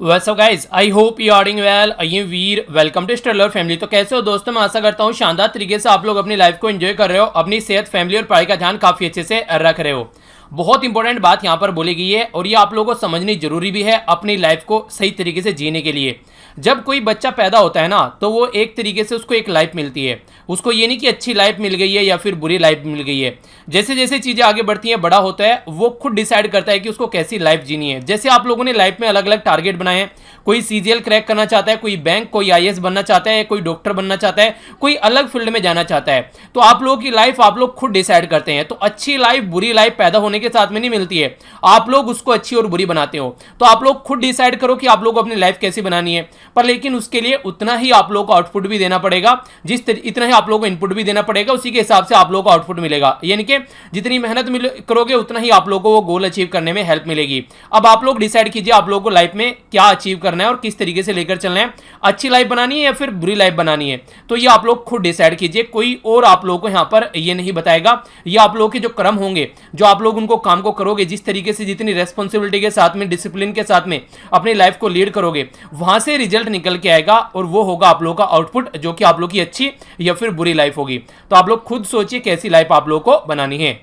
What's up guys, I hope you are doing well। I am Veer, welcome to stellar family. तो कैसे हो दोस्तों, मैं आशा करता हूँ शानदार तरीके से आप लोग अपनी लाइफ को एंजॉय कर रहे हो, अपनी सेहत, फैमिली और पढ़ाई का ध्यान काफ़ी अच्छे से रख रहे हो। बहुत इंपॉर्टेंट बात यहाँ पर बोली गई है और ये आप लोगों को समझनी जरूरी भी है अपनी लाइफ को सही तरीके से जीने के लिए। जब कोई बच्चा पैदा होता है ना, तो वो एक तरीके से उसको एक लाइफ मिलती है। उसको ये नहीं कि अच्छी लाइफ मिल गई है या फिर बुरी लाइफ मिल गई है। जैसे जैसे चीज़ें आगे बढ़ती हैं, बड़ा होता है, वो खुद डिसाइड करता है कि उसको कैसी लाइफ जीनी है। जैसे आप लोगों ने लाइफ में अलग अलग टारगेट बनाए हैं, कोई सीजीएल क्रैक करना चाहता है, कोई बैंक, कोई आईएएस बनना चाहता है, कोई डॉक्टर बनना चाहता है, कोई अलग फील्ड में जाना चाहता है। तो आप लोगों की लाइफ आप लोग खुद डिसाइड करते हैं। तो अच्छी लाइफ बुरी लाइफ पैदा होने के साथ में नहीं मिलती है, आप लोग उसको अच्छी और बुरी बनाते हो। तो आप लोग खुद डिसाइड करो कि आप लोग अपनी लाइफ कैसी बनानी है। पर लेकिन उसके लिए उतना ही आप लोग को आउटपुट भी देना पड़ेगा, इतना ही आप लोग को इनपुट भी देना पड़ेगा, उसी के हिसाब से आप लोग को आउटपुट मिलेगा। यानी कि जितनी मेहनत करोगे उतना ही आप लोगों को वो गोल अचीव करने में हेल्प मिलेगी। अब आप लोग डिसाइड कीजिए आप लोगों को लाइफ में क्या अचीव करना है और किस तरीके से लेकर चलना है। अच्छी लाइफ बनानी है या फिर बुरी लाइफ बनानी है, तो ये आप लोग खुद डिसाइड कीजिए। कोई और आप लोगों को यहाँ पर ये नहीं बताएगा। ये आप लोगों के जो कर्म होंगे, जो आप लोग उनको काम को करोगे, जिस तरीके से जितनी रेस्पॉन्सिबिलिटी के साथ में, डिसिप्लिन के साथ में अपनी लाइफ को लीड करोगे, वहां से रिजल्ट निकल के आएगा और वो होगा आप लोगों का आउटपुट, जो कि आप लोग की अच्छी या फिर बुरी लाइफ होगी। तो आप लोग खुद सोचिए कैसी लाइफ आप लोगों को बनानी है।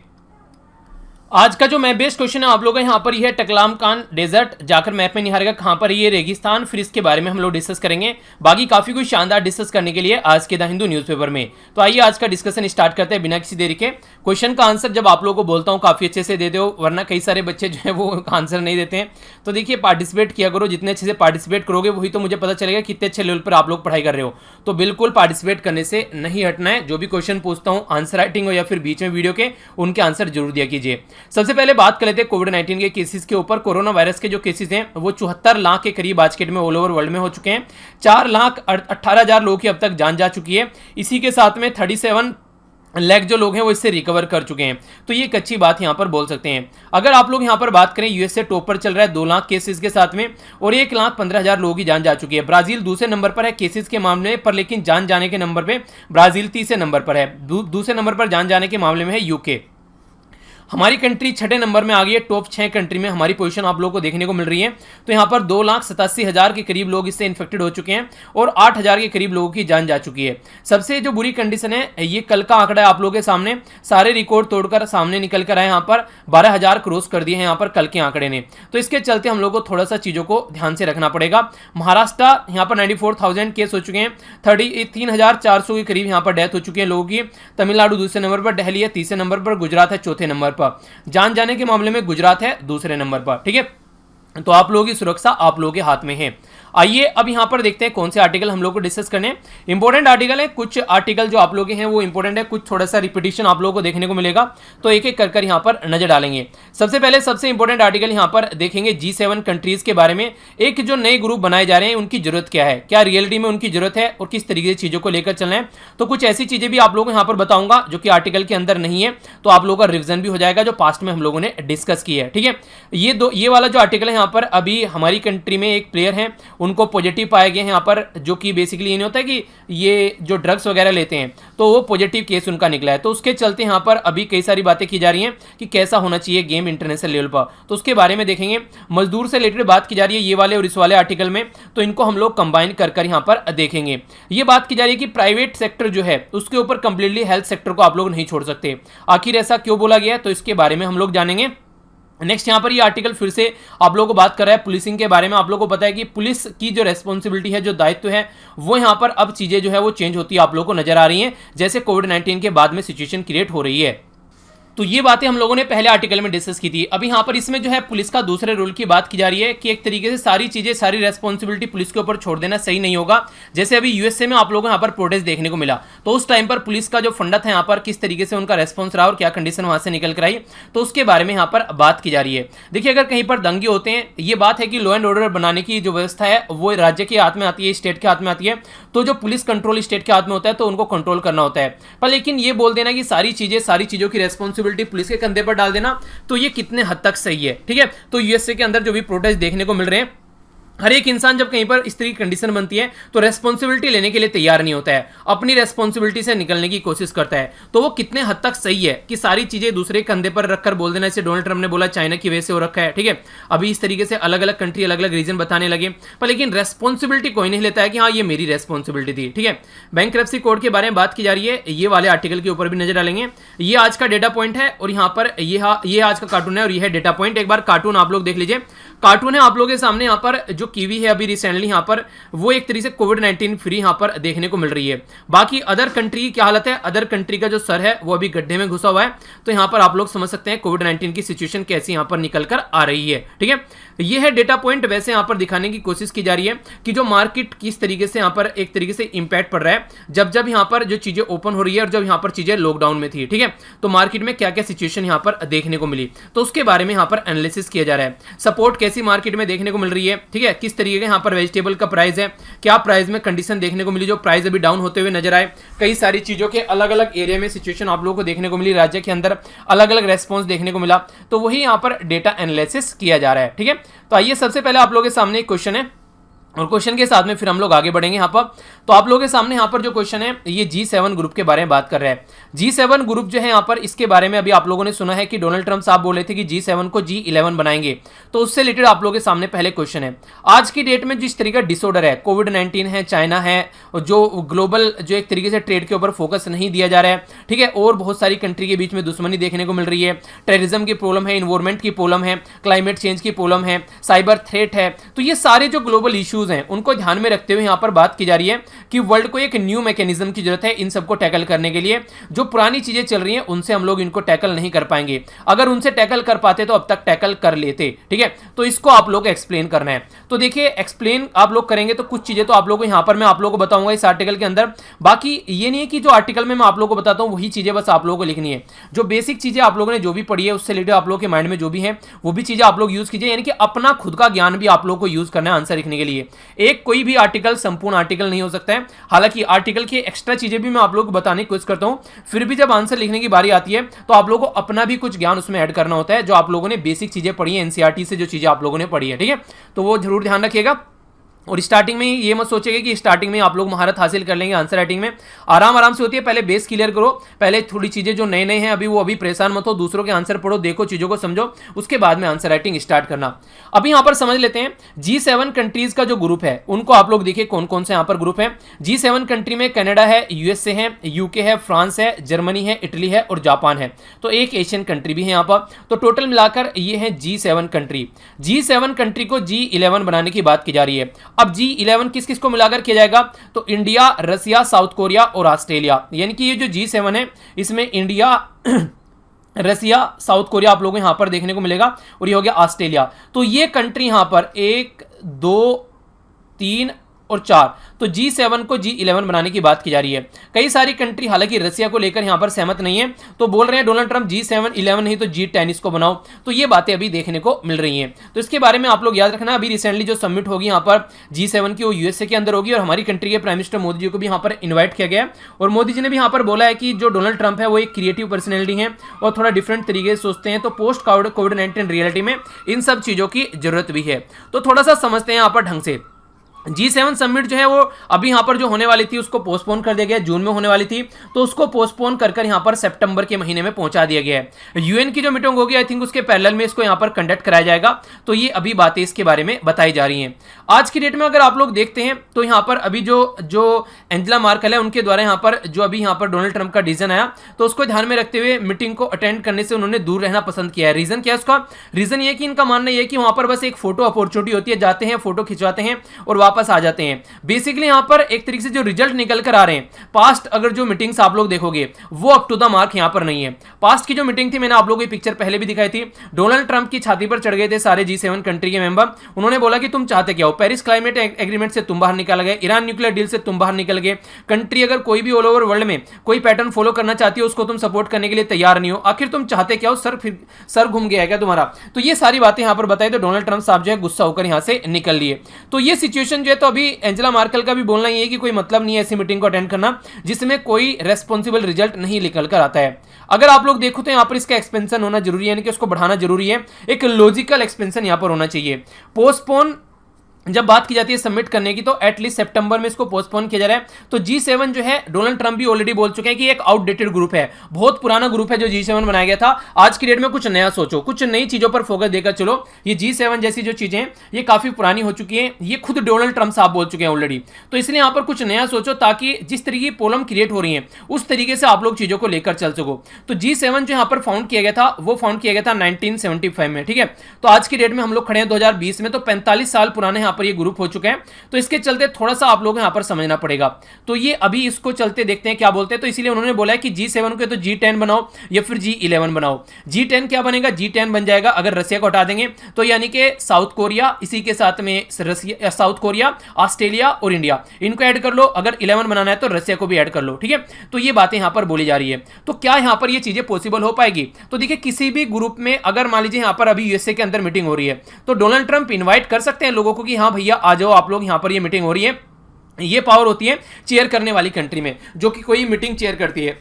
आज का जो मैप बेस्ड क्वेश्चन है आप लोगों का यहाँ पर ये है, टकलामकान डेजर्ट जाकर मैप में नहीं हारेगा, कहाँ पर ये रेगिस्तान, फिर इसके बारे में हम लोग डिस्कस करेंगे। बाकी काफी कुछ शानदार डिस्कस करने के लिए आज के द हिंदू न्यूज़पेपर में। तो आइए आज का डिस्कशन स्टार्ट करते हैं बिना किसी देरी के। क्वेश्चन का आंसर जब आप लोगों को बोलता हूँ काफी अच्छे से दे दो, वरना कई सारे बच्चे जो है वो आंसर नहीं देते हैं। तो देखिए पार्टिसिपेट किया करो, जितने अच्छे से पार्टिसिपेट करोगे वही तो मुझे पता चलेगा कितने अच्छे लेवल पर आप लोग पढ़ाई कर रहे हो। तो बिल्कुल पार्टिसिपेट करने से नहीं हटना है। जो भी क्वेश्चन पूछता हूँ, आंसर राइटिंग हो या फिर बीच में वीडियो के, उनके आंसर जरूर दिया कीजिए। सबसे पहले बात कर लेते हैं कोविड-19 के केसेस के ऊपर। कोरोना वायरस के जो केसेस हैं वो 74 लाख के करीब आज के डेट में ऑल ओवर वर्ल्ड में हो चुके हैं। 4,18,000 लोगों की अब तक जान जा चुकी है। इसी के साथ में 37 लाख जो लोग हैं वो इससे रिकवर कर चुके हैं। तो ये एक अच्छी बात यहाँ पर बोल सकते हैं। अगर आप लोग यहाँ पर बात करें, यूएसए टॉप पर चल रहा है 2 लाख केसेस के साथ में और 1,15,000 लोगों की जान जा चुकी है। ब्राजील दूसरे नंबर पर है केसेस के मामले में, पर लेकिन जान जाने के नंबर पे ब्राजील तीसरे नंबर पर है। दूसरे नंबर पर जान जाने के मामले में है यूके। हमारी कंट्री 6ठे नंबर में आ गई है। टॉप 6 कंट्री में हमारी पोजीशन आप लोगों को देखने को मिल रही है। तो यहाँ पर 2,87,000 के करीब लोग इससे इन्फेक्टेड हो चुके हैं और 8,000 के करीब लोगों की जान जा चुकी है। सबसे जो बुरी कंडीशन है, ये कल का आंकड़ा है आप लोगों के सामने, सारे रिकॉर्ड तोड़कर सामने निकल कर आए। यहाँ पर 12,000 क्रॉस कर दिए हैं यहाँ पर कल के आंकड़े ने। तो इसके चलते हम लोग को थोड़ा सा चीज़ों को ध्यान से रखना पड़ेगा। महाराष्ट्र यहाँ पर 94,000 केस हो चुके हैं, 3,400 के करीब यहाँ पर डेथ हो चुकी है लोगों की। तमिलनाडु दूसरे नंबर पर, दिल्ली है तीसरे नंबर पर, गुजरात है चौथे नंबर पर। जान जाने के मामले में गुजरात है दूसरे नंबर पर। ठीक है, तो आप लोगों की सुरक्षा आप लोगों के हाथ में है। आइए अब यहां पर देखते हैं कौन से आर्टिकल हम लोग को डिस्कस करने। इंपॉर्टेंट आर्टिकल है, कुछ आर्टिकल जो आप लोग हैं वो इंपॉर्टेंट है, कुछ थोड़ा सा रिपीटिशन आप लोगों को देखने को मिलेगा। तो एक एक कर यहां पर नजर डालेंगे। सबसे पहले सबसे इंपॉर्टेंट आर्टिकल यहां पर देखेंगे G7 कंट्रीज के बारे में। एक जो नए ग्रुप बनाए जा रहे हैं उनकी जरूरत क्या है, क्या रियलिटी में उनकी जरूरत है और किस तरीके से चीजों को लेकर चलना है। तो कुछ ऐसी चीजें भी आप लोगों को यहां पर बताऊंगा जो कि आर्टिकल के अंदर नहीं है, तो आप लोगों का रिविजन भी हो जाएगा जो पास्ट में हम लोगों ने डिस्कस की है। ठीक है, ये वाला जो आर्टिकल है यहाँ पर, अभी हमारी कंट्री में एक प्लेयर है उनको पॉजिटिव पाए गए हैं यहाँ पर, जो कि बेसिकली ये नहीं होता है कि ये जो ड्रग्स वगैरह लेते हैं तो वो पॉजिटिव केस उनका निकला है। तो उसके चलते यहाँ पर अभी कई सारी बातें की जा रही हैं कि कैसा होना चाहिए गेम इंटरनेशनल लेवल पर, तो उसके बारे में देखेंगे। मजदूर से रिलेटेड बात की जा रही है ये वाले और इस वाले आर्टिकल में, तो इनको हम लोग कंबाइन कर यहाँ पर देखेंगे। ये बात की जा रही है कि प्राइवेट सेक्टर जो है उसके ऊपर कंप्लीटली हेल्थ सेक्टर को आप लोग नहीं छोड़ सकते। आखिर ऐसा क्यों बोला गया है, तो इसके बारे में हम लोग जानेंगे। नेक्स्ट यहाँ पर ये आर्टिकल फिर से आप लोगों को बात कर रहा है पुलिसिंग के बारे में। आप लोगों को पता है कि पुलिस की जो रेस्पॉन्सिबिलिटी है, जो दायित्व है, वो यहाँ पर अब चीजें जो है वो चेंज होती है आप लोगों को नजर आ रही हैं, जैसे कोविड-19 के बाद में सिचुएशन क्रिएट हो रही है। तो ये बातें हम लोगों ने पहले आर्टिकल में डिस्कस की थी। अब यहाँ पर इसमें जो है पुलिस का दूसरे रूल की बात की जा रही है कि एक तरीके से सारी चीजें, सारी रेस्पॉन्सिबिलिटी पुलिस के ऊपर छोड़ देना सही नहीं होगा। जैसे अभी यूएसए में आप लोगों को यहाँ पर प्रोटेस्ट देखने को मिला, तो उस टाइम पर पुलिस का जो फंडा था यहाँ पर, किस तरीके से उनका रेस्पॉन्स रहा और क्या कंडीशन वहां से निकल कर आई, तो उसके बारे में यहाँ पर बात की जा रही है। देखिए, अगर कहीं पर दंगे होते हैं, ये बात है कि लॉ एंड ऑर्डर बनाने की जो व्यवस्था है वो राज्य के हाथ में आती है, स्टेट के हाथ में आती है। तो जो पुलिस कंट्रोल स्टेट के हाथ में होता है, तो उनको कंट्रोल करना होता है। पर लेकिन ये बोल देना कि सारी चीजों की रेस्पॉन्सिबिलिटी पुलिस के कंधे पर डाल देना, तो ये कितने हद तक सही है। ठीक है, तो यूएसए के अंदर जो भी प्रोटेस्ट देखने को मिल रहे हैं हर एक इंसान जब कहीं पर इस तरह की कंडीशन बनती है तो रेस्पॉन्सिबिलिटी लेने के लिए तैयार नहीं होता है, अपनी रेस्पॉन्सिबिलिटी से निकलने की कोशिश करता है। तो वो कितने हद तक सही है कि सारी चीजें दूसरे कंधे पर रखकर बोल देना, जैसे डोनाल्ड ट्रंप ने बोला चाइना की वजह से हो रखा है, ठीक है। अभी इस तरीके से अलग अलग कंट्री अलग अलग रीजन बताने लगे, पर लेकिन रेस्पॉन्सिबिलिटी कोई नहीं लेता है कि हाँ ये मेरी रेस्पॉन्सिबिलिटी थी, ठीक है। बैंक्रप्सी कोड के बारे में बात की जा रही है, ये वाले आर्टिकल के ऊपर भी नजर डालेंगे। ये आज का डेटा पॉइंट है और यहाँ पर ये आज का कार्टून है और ये है डेटा पॉइंट। एक बार कार्टून आप लोग देख लीजिए। कार्टून है आप लोगों के सामने, यहाँ पर जो कीवी है अभी रिसेंटली यहाँ पर वो एक तरीके से कोविड-19 फ्री यहाँ पर देखने को मिल रही है। बाकी अदर कंट्री की क्या हालत है, अदर कंट्री का जो सर है वो अभी गड्ढे में घुसा हुआ है। तो यहाँ पर आप लोग समझ सकते हैं कोविड-19 की सिचुएशन कैसी यहाँ पर निकल कर आ रही है, ठीक है। ये है डेटा पॉइंट। वैसे यहाँ पर दिखाने की कोशिश की जा रही है कि जो मार्केट किस तरीके से यहाँ पर एक तरीके से इंपैक्ट पड़ रहा है जब जब यहाँ पर जो चीजें ओपन हो रही है और जब यहाँ पर चीजें लॉकडाउन में थी, ठीक है। तो मार्केट में क्या क्या सिचुएशन यहाँ पर देखने को मिली, तो उसके बारे में यहाँ पर एनालिसिस किया जा रहा है। सपोर्ट कैसी मार्केट में देखने को मिल रही है, ठीक है, किस तरीके का यहाँ पर वेजिटेबल का प्राइस है, क्या प्राइस में कंडीशन देखने को मिली, जो प्राइस अभी डाउन होते हुए नजर आए। कई सारी चीजों के अलग अलग एरिया में सिचुएशन आप लोगों को देखने को मिली, राज्य के अंदर अलग अलग रेस्पॉन्स देखने को मिला। तो वही यहाँ पर डेटा एनालिसिस किया जा रहा है, ठीक है। तो आइए सबसे पहले आप लोगों के सामने एक क्वेश्चन है और क्वेश्चन के साथ में फिर हम लोग आगे बढ़ेंगे यहाँ पर। तो आप लोगों के सामने यहाँ पर जो क्वेश्चन है ये G7 ग्रुप के बारे में बात कर रहा है। G7 ग्रुप जो है यहाँ पर, इसके बारे में अभी आप लोगों ने सुना है कि डोनाल्ड ट्रंप साहब बोले थे कि G7 को G11 बनाएंगे। तो उससे रिलेटेड आप लोगों के सामने पहले क्वेश्चन है, आज की डेट में जिस तरीके का डिसऑर्डर है, कोविड-19 है, चाइना है, जो ग्लोबल जो एक तरीके से ट्रेड के ऊपर फोकस नहीं दिया जा रहा है, ठीक है, और बहुत सारी कंट्री के बीच में दुश्मनी देखने को मिल रही है, टेररिज्म की प्रॉब्लम है, इन्वायरमेंट की प्रॉब्लम है, क्लाइमेट चेंज की प्रॉब्लम है, साइबर थ्रेट है। तो ये सारे जो ग्लोबल इश्यूज हैं उनको ध्यान में रखते हुए यहां पर बात की जा रही है कि वर्ल्ड को एक न्यू मैकेनिज्म की जरूरत है इन सबको टैकल करने के लिए। जो पुरानी चीजें चल रही हैं उनसे हम लोग इनको टैकल नहीं कर पाएंगे, अगर उनसे टैकल कर पाते तो अब तक टैकल कर लेते, ठीक है। तो इसको आप लोग एक्सप्लेन करना है। तो देखिए एक्सप्लेन आप लोग करेंगे तो कुछ चीजें तो आप लोगों को यहां पर मैं आप लोगों को बताऊंगा इस आर्टिकल के अंदर। बाकी ये नहीं है कि जो आर्टिकल में मैं आप लोगों को बताता हूं वही चीजें बस आप लोगों को लिखनी है। जो बेसिक चीजें आप लोगों ने जो भी पढ़ी है उससे रिलेटेड आप लोगों के माइंड में जो भी है वो भी चीजें आप लोग यूज कीजिए, यानी कि अपना खुद का ज्ञान भी आप लोगों को यूज करना है आंसर लिखने के लिए। एक कोई भी आर्टिकल संपूर्ण आर्टिकल नहीं हो सकता है, हालांकि आर्टिकल की एक्स्ट्रा चीजें भी मैं आप लोगों को बताने की कोशिश करता हूं, फिर भी जब आंसर लिखने की बारी आती है तो आप लोगों को अपना भी कुछ ज्ञान उसमें ऐड करना होता है, जो आप लोगों ने बेसिक चीजें पढ़ी है एनसीईआरटी से, जो चीजें आप लोगों ने पढ़ी है, ठीक है। तो वो जरूर ध्यान रखिएगा। और स्टार्टिंग में ये मत सोचेगा कि स्टार्टिंग में आप लोग महारत हासिल कर लेंगे आंसर राइटिंग में, आराम आराम से होती है। पहले बेस क्लियर करो, पहले थोड़ी चीजें जो नए नए हैं अभी वो अभी परेशान मत हो, दूसरों के आंसर पढ़ो, देखो चीजों को समझो, उसके बाद में आंसर राइटिंग स्टार्ट करना। अभी यहां पर समझ लेते हैं G7 कंट्रीज का जो ग्रुप है उनको आप लोग देखिए कौन कौन से यहां पर ग्रुप है। G7 कंट्री में कनाडा है, यूएसए है, यूके है, फ्रांस है, जर्मनी है, इटली है और जापान है। तो एक एशियन कंट्री भी है यहां पर। तो टोटल मिलाकर ये है G7 कंट्री। G7 कंट्री को G11 बनाने की बात की जा रही है। अब G11 किस किस को मिलाकर किया जाएगा, तो इंडिया, रसिया, साउथ कोरिया और ऑस्ट्रेलिया, यानी कि ये जो G7 है इसमें इंडिया रसिया, साउथ कोरिया आप लोगों को यहां पर देखने को मिलेगा और ये हो गया ऑस्ट्रेलिया। तो ये कंट्री यहां पर 1 2 3 और 4, तो G7 को G11 बनाने की बात की जा रही है। कई सारी कंट्री हालांकि रसिया को लेकर यहां पर सहमत नहीं है, तो बोल रहे हैं डोनाल्ड ट्रंप G7 11 नहीं तो G10 इसको बनाओ। तो ये बातें अभी देखने को मिल रही हैं, तो इसके बारे में आप लोग याद रखना। अभी रिसेंटली जो समिट होगी यहां पर G7 की वो यूएसए के अंदर होगी और हमारी कंट्री के प्राइम मिनिस्टर मोदी जी को भी यहां पर इन्वाइट किया गया है। और मोदी जी ने भी यहां पर बोला है कि जो डोनाल्ड ट्रंप है वो एक क्रिएटिव पर्सनैलिटी है और थोड़ा डिफरेंट तरीके से सोचते हैं, तो पोस्ट कोविड-19 रियलिटी में इन सब चीजों की जरूरत भी है। तो थोड़ा सा समझते हैं यहां पर ढंग से। G7 समिट जो है वो अभी यहां पर जो होने वाली थी उसको पोस्टपोन कर दिया गया, जून में होने वाली थी तो उसको पोस्टपोन कर यहां पर सितंबर के महीने में पहुंचा दिया गया है। यूएन की जो मीटिंग होगी आई थिंक उसके पैरेलल में इसको यहां पर कंडक्ट कराया जाएगा। तो ये अभी बातें इसके बारे में बताई जा रही हैं। आज की डेट में अगर आप लोग देखते हैं तो यहां पर अभी जो एंजेला मार्केल है उनके द्वारा यहां पर जो अभी यहां पर डोनाल्ड ट्रंप का डिसीजन आया, तो उसको ध्यान में रखते हुए मीटिंग को अटेंड करने से उन्होंने दूर रहना पसंद किया है। रीजन क्या है उसका, रीजन ये कि इनका मानना यह कि वहां पर बस एक फोटो अपॉर्चुनिटी होती है, जाते हैं फोटो खिंचवाते हैं और वापस आ जाते हैं। बेसिकली यहां पर एक तरीके से जो रिजल्ट निकल कर आ रहे हैं, पास्ट अगर जो मीटिंग्स आप लोग देखोगे वो अप टू द मार्क यहां पर नहीं है। पास्ट की जो मीटिंग थी मैंने आप लोगों को पिक्चर पहले भी दिखाई थी, डोनाल्ड ट्रंप की छाती पर चढ़ गए थे सारे G7 कंट्री के मेंबर। उन्होंने बोला कि तुम चाहते क्या हो, पेरिस क्लाइमेट एग्रीमेंट से तुम बाहर निकल गए, ईरान न्यूक्लियर डील से तुम बाहर निकल गए, कंट्री अगर कोई भी ऑल ओवर वर्ल्ड में कोई पैटर्न फॉलो करना चाहती हो उसको तुम सपोर्ट करने के लिए तैयार नहीं हो, आखिर तुम चाहते क्या हो, सर घूम गया है क्या तुम्हारा। तो ये सारी बातें यहां पर बताई, तो डोनाल्ड ट्रंप साहब जो है गुस्सा होकर यहां से निकल लिए। तो ये सिचुएशन जो है, तो अभी एंजेला मार्केल का भी बोलना ये है कि कोई मतलब नहीं है ऐसी मीटिंग को अटेंड करना जिसमें कोई रेस्पॉन्सिबल रिजल्ट नहीं निकल कर आता है। अगर आप लोग देखो तो यहां पर इसका एक्सपेंशन होना जरूरी है, यानी कि उसको बढ़ाना जरूरी है, एक लॉजिकल एक्सपेंशन यहां पर होना चाहिए। पोस्टपोन जब बात की जाती है सबमिट करने की तो एटलीस्ट सितंबर में इसको पोस्टपोन किया जा रहा है। तो G7 जो है डोनाल्ड ट्रंप भी ऑलरेडी बोल चुके हैं कि एक आउटडेटेड ग्रुप है, बहुत पुराना ग्रुप है जो G7 बनाया गया था। आज की डेट में कुछ नया सोचो, कुछ नई चीजों पर फोकस देकर चलो। ये G7 जैसी जो चीजें हैं ये काफी पुरानी हो चुकी है, ये खुद डोनाल्ड ट्रंप साहब बोल चुके हैं ऑलरेडी। तो इसलिए यहां पर कुछ नया सोचो ताकि जिस तरीके की प्रॉब्लम क्रिएट हो रही है उस तरीके से आप लोग चीजों को लेकर चल सको। तो G7 जो यहां पर फाउंड किया गया था वो फाउंड किया गया था 1975 में, ठीक है। तो आज की डेट में हम लोग खड़े हैं 2020 में, तो 45 साल पुराने यहां पर ये ग्रुप हो चुके हैं। तो इसके चलते थोड़ा सा आप लोग यहां पर समझना पड़ेगा। तो ये अभी इसको चलते देखते हैं क्या बोलते हैं। तो इसीलिए उन्होंने बोला है कि G7 को तो G10 बनाओ या फिर G11 बनाओ। G10 क्या बनेगा, G10 बन जाएगा अगर रसिया को हटा देंगे तो, यानी कि साउथ कोरिया, इसी के साथ में रसिया, साउथ कोरिया, ऑस्ट्रेलिया और इंडिया, इनको ऐड कर लो। अगर 11 बनाना है तो रसिया को भी ऐड कर लो, ठीक है। तो ये बातें यहां पर बोली जा रही है। तो क्या यहां पर ये चीजें पॉसिबल हो पाएगी? तो देखिए किसी भी ग्रुप में अगर मान लीजिए यहां पर अभी यूएसए के अंदर मीटिंग हो रही है तो डोनाल्ड ट्रंप इन्वाइट कर सकते हैं लोगों को कि हाँ भैया आ जाओ आप लोग, यहां पर ये मीटिंग हो रही है। ये पावर होती है चेयर करने वाली कंट्री में, जो कि कोई मीटिंग चेयर करती है।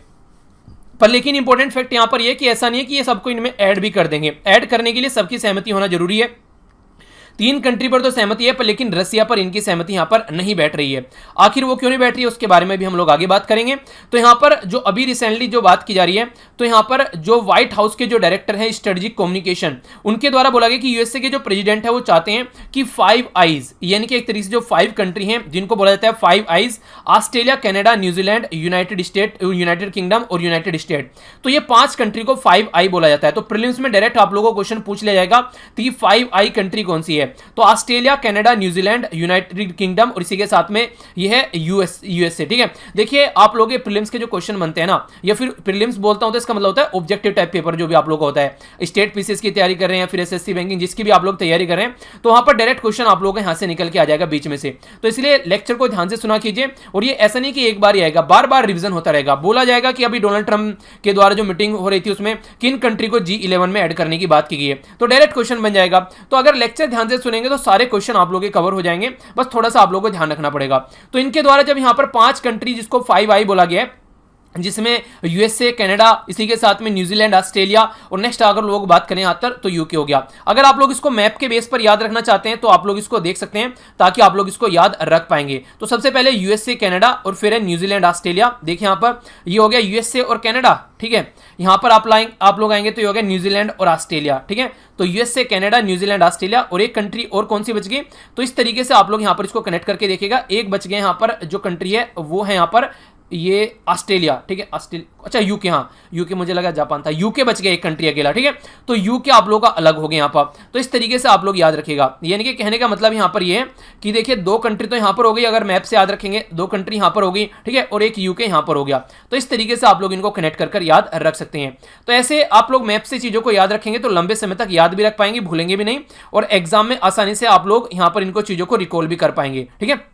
पर लेकिन इंपॉर्टेंट फैक्ट यहां पर यह कि ऐसा नहीं है कि ये सबको इनमें ऐड भी कर देंगे। ऐड करने के लिए सबकी सहमति होना जरूरी है। 3 कंट्री पर तो सहमति है पर लेकिन रसिया पर इनकी सहमति यहां पर नहीं बैठ रही है। आखिर वो क्यों नहीं बैठ रही है उसके बारे में भी हम लोग आगे बात करेंगे। तो यहां पर जो अभी रिसेंटली जो बात की जा रही है, तो यहां पर जो व्हाइट हाउस के जो डायरेक्टर हैं स्ट्रेटेजिक कम्युनिकेशन, उनके द्वारा बोला गया कि यूएसए के जो प्रेसिडेंट है वो चाहते हैं कि 5 आईज, यानी कि एक तरीके से जो 5 कंट्री हैं जिनको बोला जाता है 5 eyes, Australia, Canada, New Zealand, United kingdom और यूनाइटेड स्टेट, तो ये 5 कंट्री को 5 आई बोला जाता है। तो प्रीलिम्स में डायरेक्ट आप लोगों को क्वेश्चन पूछ लिया जाएगा तो ये 5 आई कंट्री कौन सी है? तो Australia, Canada, New Zealand, United kingdom और इसी के साथ में यह है यूएसए, ठीक है। देखिए आप लोग प्रीलिम्स के जो क्वेश्चन बनते हैं ना, या फिर प्रीलिम्स बोलता हूं तो इसका मतलब होता है ऑब्जेक्टिव टाइप पेपर, जो भी आप लोग होता है स्टेट पीसीएस की तैयारी कर रहे हैं फिर एसएससी बैंकिंग जिसकी भी आप लोग तैयारी कर रहे हैं, तो वहां पर डायरेक्ट क्वेश्चन आप लोगों के यहां से निकल के आ जाएगा बीच में से। तो इसलिए लेक्चर को ध्यान से सुना कीजिए। और ये ऐसा नहीं कि एक बार ही आएगा, बार बार रिवीजन होता रहेगा। बोला जाएगा कि अभी डोनाल्ड ट्रंप के द्वारा जो मीटिंग हो रही थी उसमें किन कंट्री को G11 में ऐड करने की बात की गई है, तो डायरेक्ट क्वेश्चन बन जाएगा। तो अगर लेक्चर ध्यान से सुनेंगे तो सारे क्वेश्चन आप लोग के कवर हो जाएंगे, बस थोड़ा सा आप लोगों को ध्यान रखना पड़ेगा। तो इनके द्वारा जब यहां पर 5 कंट्री जिसको 5 आई बोला गया है, जिसमें यूएसए, कनाडा, इसी के साथ में न्यूजीलैंड, ऑस्ट्रेलिया और नेक्स्ट अगर लोग बात करें यहां पर तो यूके हो गया। अगर आप लोग इसको मैप के बेस पर याद रखना चाहते हैं तो आप लोग इसको देख सकते हैं ताकि आप लोग इसको याद रख पाएंगे। तो सबसे पहले यूएसए, कनाडा और फिर है न्यूजीलैंड, ऑस्ट्रेलिया। देखिए यहां पर ये हो गया यूएसए और कनाडा, ठीक है। यहां पर आप लोग आएंगे तो ये हो गया न्यूजीलैंड और ऑस्ट्रेलिया, ठीक है। तो यूएसए, कनाडा, न्यूजीलैंड, ऑस्ट्रेलिया और एक कंट्री और कौन सी बच गई, तो इस तरीके से आप लोग यहां पर इसको कनेक्ट करके देखिएगा। एक बच गए यहां पर जो कंट्री है वो है यहां पर ये ऑस्ट्रेलिया, ठीक है। ऑस्ट्रेलिया, अच्छा यूके, हाँ यूके, मुझे लगा जापान था। यूके बच गया एक कंट्री अकेला, ठीक है। तो यूके आप लोगों का अलग हो गया यहाँ पर। तो इस तरीके से आप लोग याद रखिएगा। यानी कि कहने का मतलब यहाँ पर ये है कि देखिए 2 कंट्री तो यहाँ पर हो गई, अगर मैप से याद रखेंगे 2 कंट्री यहाँ पर हो गई, ठीक है, और एक यूके यहाँ पर हो गया। तो इस तरीके से आप लोग इनको कनेक्ट कर याद रख सकते हैं। तो ऐसे आप लोग मैप से चीजों को याद रखेंगे तो लंबे समय तक याद भी रख पाएंगे, भूलेंगे भी नहीं, और एग्जाम में आसानी से आप लोग यहाँ पर इनको चीजों को रिकॉल भी कर पाएंगे, ठीक है।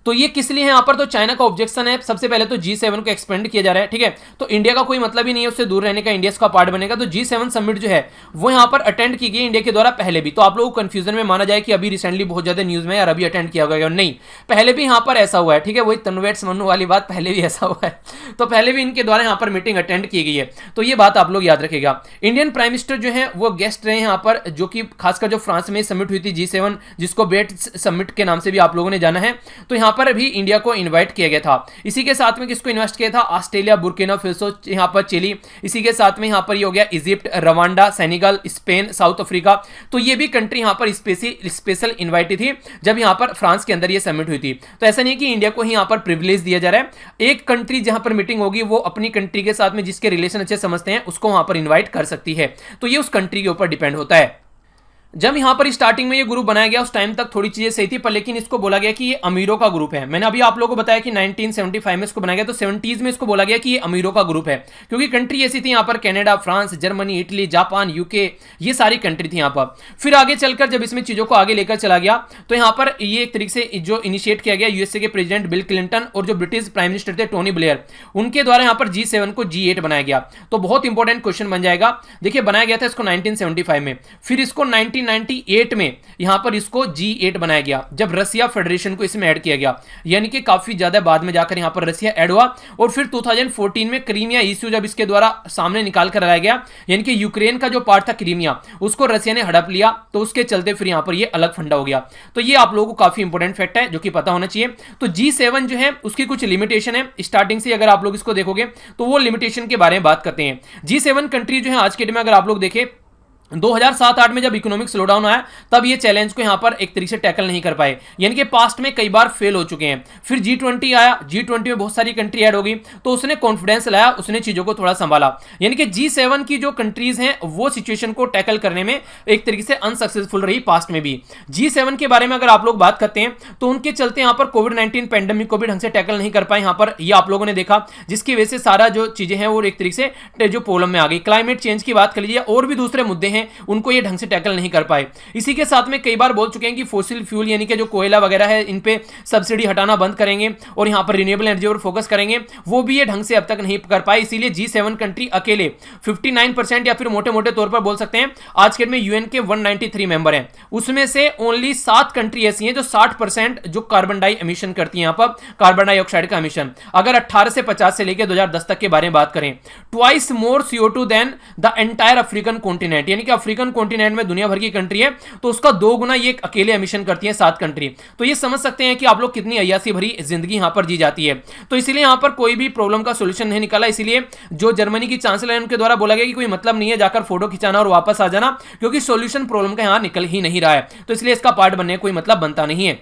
तो ये किस लिए है यहाँ पर, तो चाइना का ऑब्जेक्शन है। सबसे पहले तो G7 को एक्सपेंड किया जा रहा है, ठीक है। तो इंडिया का कोई मतलब ही नहीं है उससे दूर रहने का, इंडिया इसका पार्ट बनेगा। तो G7 समिट जो है वो यहाँ पर अटेंड की गई इंडिया के द्वारा पहले भी। तो आप लोगों को कंफ्यूजन में माना जाए कि अभी रिसेंटली बहुत ज्यादा न्यूज में यार अभी अटेंड किया गया, नहीं, पहले भी यहाँ पर ऐसा हुआ है, ठीक है। वही तनवेट्स मनु वाली बात, पहले भी ऐसा हुआ है। तो पहले भी इनके द्वारा यहाँ पर मीटिंग अटेंड की गई है। तो ये बात आप लोग याद रखेगा। इंडियन प्राइम मिनिस्टर जो है वो गेस्ट रहे यहाँ पर, जो कि खासकर जो फ्रांस में समिट हुई थी G7, जिसको बेट समिट के नाम से भी आप लोगों ने जाना है। तो यहाँ पर भी इंडिया को इनवाइट किया गया था। इसी के साथ में किसको इन्वेस्ट किया था, ऑस्ट्रेलिया, बुर्किना फासो, यहां पर चिली, इसी के साथ में यहां पर ये हो गया Egypt, Rwanda, Senegal, Spain, south Africa. तो ये भी कंट्री यहां पर स्पेशल इनवाइटेड थी जब यहां पर फ्रांस के अंदर ये समिट हुई थी। तो ऐसा नहीं कि इंडिया को ही यहां पर प्रिविलेज दिया जा रहा है। एक कंट्री जहां पर मीटिंग होगी वो अपनी कंट्री के साथ में जिसके रिलेशन अच्छे समझते हैं उसको वहां पर इन्वाइट कर सकती है। तो ये उस कंट्री के ऊपर डिपेंड होता है। जब यहां पर स्टार्टिंग में ये ग्रुप बनाया गया उस टाइम तक थोड़ी चीजें सही थी, पर लेकिन इसको बोला गया कि ये अमीरों का ग्रुप है। मैंने अभी आप लोगों को बताया कि 1975 में इसको बनाया गया, तो 70s में इसको बोला गया कि ये अमीरों का ग्रुप है, क्योंकि कंट्री ऐसी थी यहां पर Canada, France, Germany, Italy, Japan, UK, ये सारी कंट्री थी यहां पर। फिर आगे चलकर जब इसमें चीजों को आगे लेकर चला गया तो यहां पर ये एक तरीके से जो इनिशिएट किया गया यूएसए के प्रेसिडेंट बिल क्लिंटन और जो ब्रिटिश प्राइम मिनिस्टर थे टोनी ब्लेयर, उनके द्वारा यहां पर G7 को G8 बनाया गया। तो बहुत इंपॉर्टेंट क्वेश्चन बन जाएगा। देखिए बनाया गया था इसको 1975 में, फिर इसको 1998 में यहां पर इसको G8 बनाया गया, जब रसिया फेडरेशन को इसमें ऐड किया गया, यानी कि काफी ज्यादा बाद में जाकर यहां पर रसिया ऐड हुआ। और फिर 2014 में क्रीमिया इश्यू जब इसके द्वारा सामने निकाल कर लाया गया, यानी कि यूक्रेन का जो पार्ट था क्रीमिया, उसको रसिया ने हड़प लिया, तो उसके चलते फिर यहां पर ये अलग फंडा हो गया। तो ये आप लोगों को काफी इंपॉर्टेंट फैक्ट है जो कि पता होना चाहिए। तो G7 जो है उसकी कुछ लिमिटेशन है, स्टार्टिंग से अगर आप लोग इसको देखोगे तो वो लिमिटेशन के बारे में बात करते हैं। G7 कंट्री जो है आज के डेट में अगर आप लोग देखें 2007-8 में जब इकोनॉमिक स्लोडाउन आया तब ये चैलेंज को यहां पर एक तरीके से टैकल नहीं कर पाए, यानी कि पास्ट में कई बार फेल हो चुके हैं। फिर G20 आया, G20 में बहुत सारी कंट्री ऐड हो गई, तो उसने कॉन्फिडेंस लाया, उसने चीजों को थोड़ा संभाला। यानी कि G7 की जो कंट्रीज हैं वो सिचुएशन को टैकल करने में एक तरीके से अनसक्सेसफुल रही पास्ट में भी। G7 के बारे में अगर आप लोग बात करते हैं तो उनके चलते यहां पर कोविड-19 पैंडेमिक को भी ढंग से टैकल नहीं कर पाए यहां पर, ये आप लोगों ने देखा, जिसकी वजह से सारा जो चीजें हैं वो एक तरीके से जो प्रॉब्लम में आ गई। क्लाइमेट चेंज की बात कर लीजिए, और भी दूसरे मुद्दे हैं, उनको ये ढंग से टैकल नहीं कर पाए। इसी के साथ में कई बार बोल चुके हैं कि फॉसिल फ्यूल यानी कि जो कोयला वगैरह है इन पे सब्सिडी हटाना बंद करेंगे और यहां पर रिन्यूएबल एनर्जी पर फोकस करेंगे, वो भी ये ढंग से अब तक नहीं कर पाए। इसीलिए G7 कंट्री अकेले 59% या फिर मोटे मोटे तौर पर बोल सकते हैं आज के में यूएन के 193 मेंबर हैं, उसमें से ओनली 7 कंट्री ऐसी हैं जो 60% जो कार्बन डाई एमिशन करती हैं, यहां पर कार्बन डाइऑक्साइड का एमिशन अगर 18 से 50 से लेकर 2010 तक के बारे में बात करें, twice more CO2 than the entire African continent, यानी कि अफ्रीकन कॉन्टिनेंट में दुनिया भर की कंट्री है तो उसका 2 गुना ये अकेले एमिशन करती है 7 कंट्री। तो ये समझ सकते हैं कि आप लोग कितनी अय्यासी भरी जिंदगी यहां पर जी जाती है। तो इसलिए यहां पर कोई भी प्रॉब्लम का सॉल्यूशन नहीं निकाला। इसीलिए जो जर्मनी की चांसलर है उनके द्वारा बोला गया कि कोई मतलब नहीं है जाकर फोटो खिंचाना और वापस आ जाना, क्योंकि सॉल्यूशन प्रॉब्लम का यहां निकल ही नहीं रहा है, तो इसलिए इसका पार्ट बनने का कोई मतलब बनता नहीं है।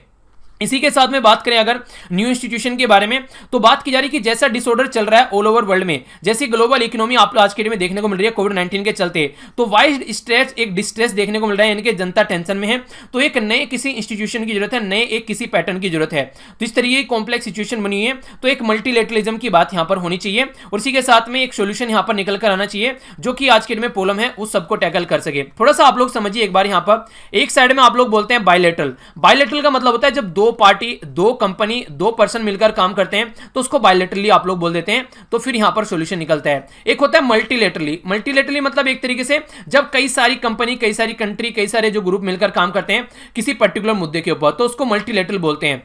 इसी के साथ में बात करें अगर न्यू इंस्टीट्यूशन के बारे में, तो बात की जा रही कि जैसा डिसऑर्डर चल रहा है ऑल ओवर वर्ल्ड में, जैसी ग्लोबल इकोनॉमी आप आज के डेट में देखने को मिल रही है कोविड-19 के चलते, तो वाइड स्ट्रेस एक डिस्ट्रेस देखने को मिल रहा है, यानी कि जनता टेंशन में है। तो एक नए किसी इंस्टीट्यूशन की जरूरत है, नए एक किसी पैटर्न की जरूरत है। तो इस तरीके की कॉम्प्लेक्स सिचुएशन बनी है, तो एक मल्टीलेटरलिज्म की बात यहां पर होनी चाहिए और इसी के साथ में एक सोल्यूशन यहां पर निकल कर आना चाहिए जो कि आज के डेट में प्रॉब्लम है उस सबको टैकल कर सके। थोड़ा सा आप लोग समझिए एक बार, यहां पर एक साइड में आप लोग बोलते हैं बायलैटरल। बायलैटरल का मतलब होता है जब दो पार्टी, दो कंपनी, 2 पर्सन मिलकर काम करते हैं तो उसको बायलैटरली आप लोग बोल देते हैं, तो फिर यहां पर सॉल्यूशन निकलता है। एक होता है मल्टीलेटरली। मल्टीलेटरली मतलब एक तरीके से जब कई सारी कंपनी, कई सारी कंट्री, कई सारे जो ग्रुप मिलकर काम करते हैं किसी पर्टिकुलर मुद्दे के ऊपर, तो उसको मल्टीलेटरल बोलते हैं।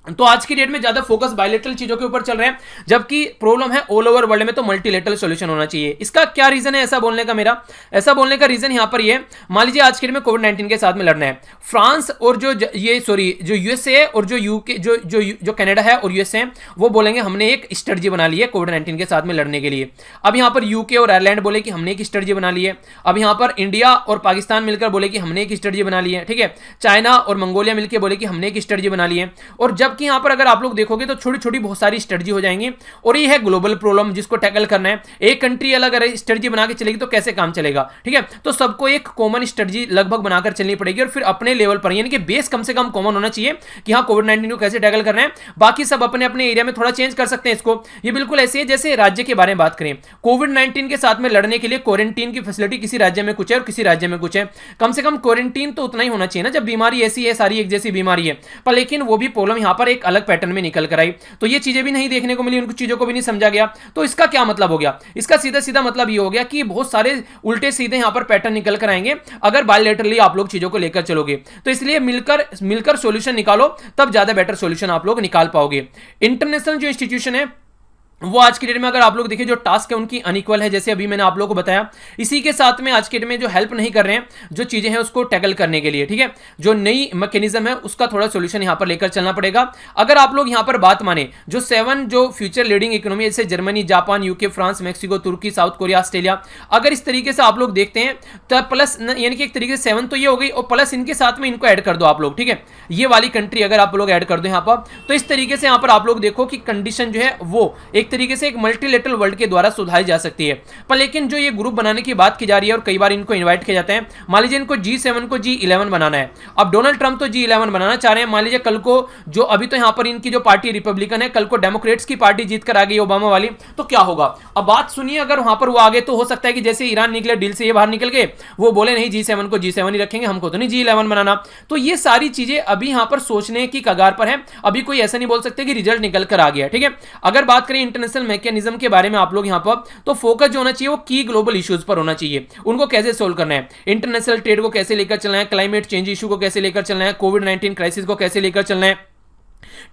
तो आज की डेट में ज्यादा फोकस बायलैटरल चीजों के ऊपर चल रहा है, जबकि प्रॉब्लम है ऑल ओवर वर्ल्ड में, तो मल्टीलेटरल सॉल्यूशन होना चाहिए। इसका क्या रीजन है ऐसा बोलने का? मेरा ऐसा बोलने का रीजन यहां पर ये, मान लीजिए आज की डेट में कोविड-19 के साथ में लड़ना है, फ्रांस और जो यूएसए और जो यूके, जो कनाडा है और यूएसए है, वो बोलेंगे हमने एक स्ट्रेटजी बना ली है कोविड-19 के साथ में लड़ने के लिए। अब यहां पर यूके और आयरलैंड बोले कि हमने एक स्ट्रेटजी बना ली है। अब यहां पर इंडिया और पाकिस्तान मिलकर बोले कि हमने एक स्ट्रेटजी बना ली है, ठीक है। चाइना और मंगोलिया मिलकर बोले कि हमने एक स्ट्रेटजी बना ली है। और जबकि यहां पर अगर आप लोग देखोगे तो छोटी छोटी बहुत सारी स्ट्रेटजी हो जाएंगी, और ये है ग्लोबल प्रॉब्लम जिसको टैकल करना है। एक कंट्री अलग स्ट्रेटजी बना के चलेगी तो कैसे काम चलेगा, ठीक है। तो सबको एक कॉमन स्ट्रेटजी लगभग बनाकर चलनी पड़ेगी और फिर अपने लेवल पर, यानी कि बेस कम से कम कॉमन होना चाहिए कि हाँ कोविड-19 को कैसे टैकल करना है। बाकी सब अपने अपने एरिया में थोड़ा चेंज कर सकते हैं इसको। ये बिल्कुल ऐसे है जैसे राज्य के बारे में बात करें, कोविड-19 के साथ में लड़ने के लिए क्वारंटीन की फैसिलिटी किसी राज्य में कुछ है और किसी राज्य में कुछ है। कम से कम क्वारंटीन तो उतना ही होना चाहिए ना, जब बीमारी ऐसी है, सारी एक जैसी बीमारी है, पर लेकिन वो भी प्रॉब्लम यहां पर एक अलग पैटर्न में निकल कर आई। तो ये चीजें भी नहीं देखने को मिली, उन कुछ चीजों को भी नहीं समझा गया। तो इसका क्या मतलब हो गया? इसका सीधा सीधा मतलब ये हो गया कि बहुत सारे उल्टे सीधे यहां पर पैटर्न निकल कर आएंगे अगर बायलैटरली आप लोग चीजों को लेकर चलोगे। तो इसलिए मिलकर सॉल्यूशन निकालो, तब ज्यादा बेटर सॉल्यूशन आप लोग निकाल पाओगे। इंटरनेशनल जो इंस्टीट्यूशन है वो आज की डेट में अगर आप लोग देखिए जो टास्क है उनकी अनइक्वल है, जैसे अभी मैंने आप लोगों को बताया। इसी के साथ में आज के डेट में जो हेल्प नहीं कर रहे हैं जो चीजें हैं उसको टैकल करने के लिए, ठीक है। जो नई मैकेनिज्म है उसका थोड़ा सॉल्यूशन यहां पर लेकर चलना पड़ेगा। अगर आप लोग यहां पर बात माने, जो 7 जो फ्यूचर लीडिंग इकोनॉमी जैसे Germany, Japan, UK, France, Mexico, तुर्की, साउथ कोरिया, ऑस्ट्रेलिया, अगर इस तरीके से आप लोग देखते हैं तो प्लस यानी कि एक तरीके से 7 तो ये हो गई और प्लस इनके साथ में इनको ऐड कर दो आप लोग, ठीक है। ये वाली कंट्री अगर आप लोग ऐड कर दो यहां पर, तो इस तरीके से यहां पर आप लोग देखो कि कंडीशन जो है वो एक तरीके से एक मल्टीलेटरल वर्ल्ड के द्वारा सुधारी जा सकती है। पर लेकिन जो ये ग्रुप बनाने की बात की जा रही है और कई बार इनको इनवाइट किया जाता है, मान लीजिए इनको G7 को G11 बनाना है। अब डोनाल्ड ट्रंप तो G11 बनाना चाह रहे हैं, मान लीजिए कल को जो अभी तो यहां पर इनकी जो पार्टी रिपब्लिकन है, कल को डेमोक्रेट्स की पार्टी जीत कर आ गई ओबामा वाली, तो क्या होगा? अब बात सुनिए, अगर वहां पर वो आगे तो हो सकता है कि जैसे ईरान निकले डील से, ये बाहर निकल गए, वो बोले नहीं G7 को G7 ही रखेंगे, हमको तो नहीं G11 बनाना। तो ये सारी चीजें अभी यहां पर सोचने की कगार पर है, अभी कोई ऐसा नहीं बोल सकते कि रिजल्ट निकल कर आ गया, ठीक है। अगर बात करें इंटरनेशनल मैकेनिज्म के बारे में आप लोग यहाँ पर, तो फोकस जो होना चाहिए वो की ग्लोबल इश्यूज पर होना चाहिए, उनको कैसे सोल्व करना है, इंटरनेशनल ट्रेड को कैसे लेकर चलना है, क्लाइमेट चेंज इशू को कैसे लेकर चलना है, कोविड-19 क्राइसिस को कैसे लेकर चलना है,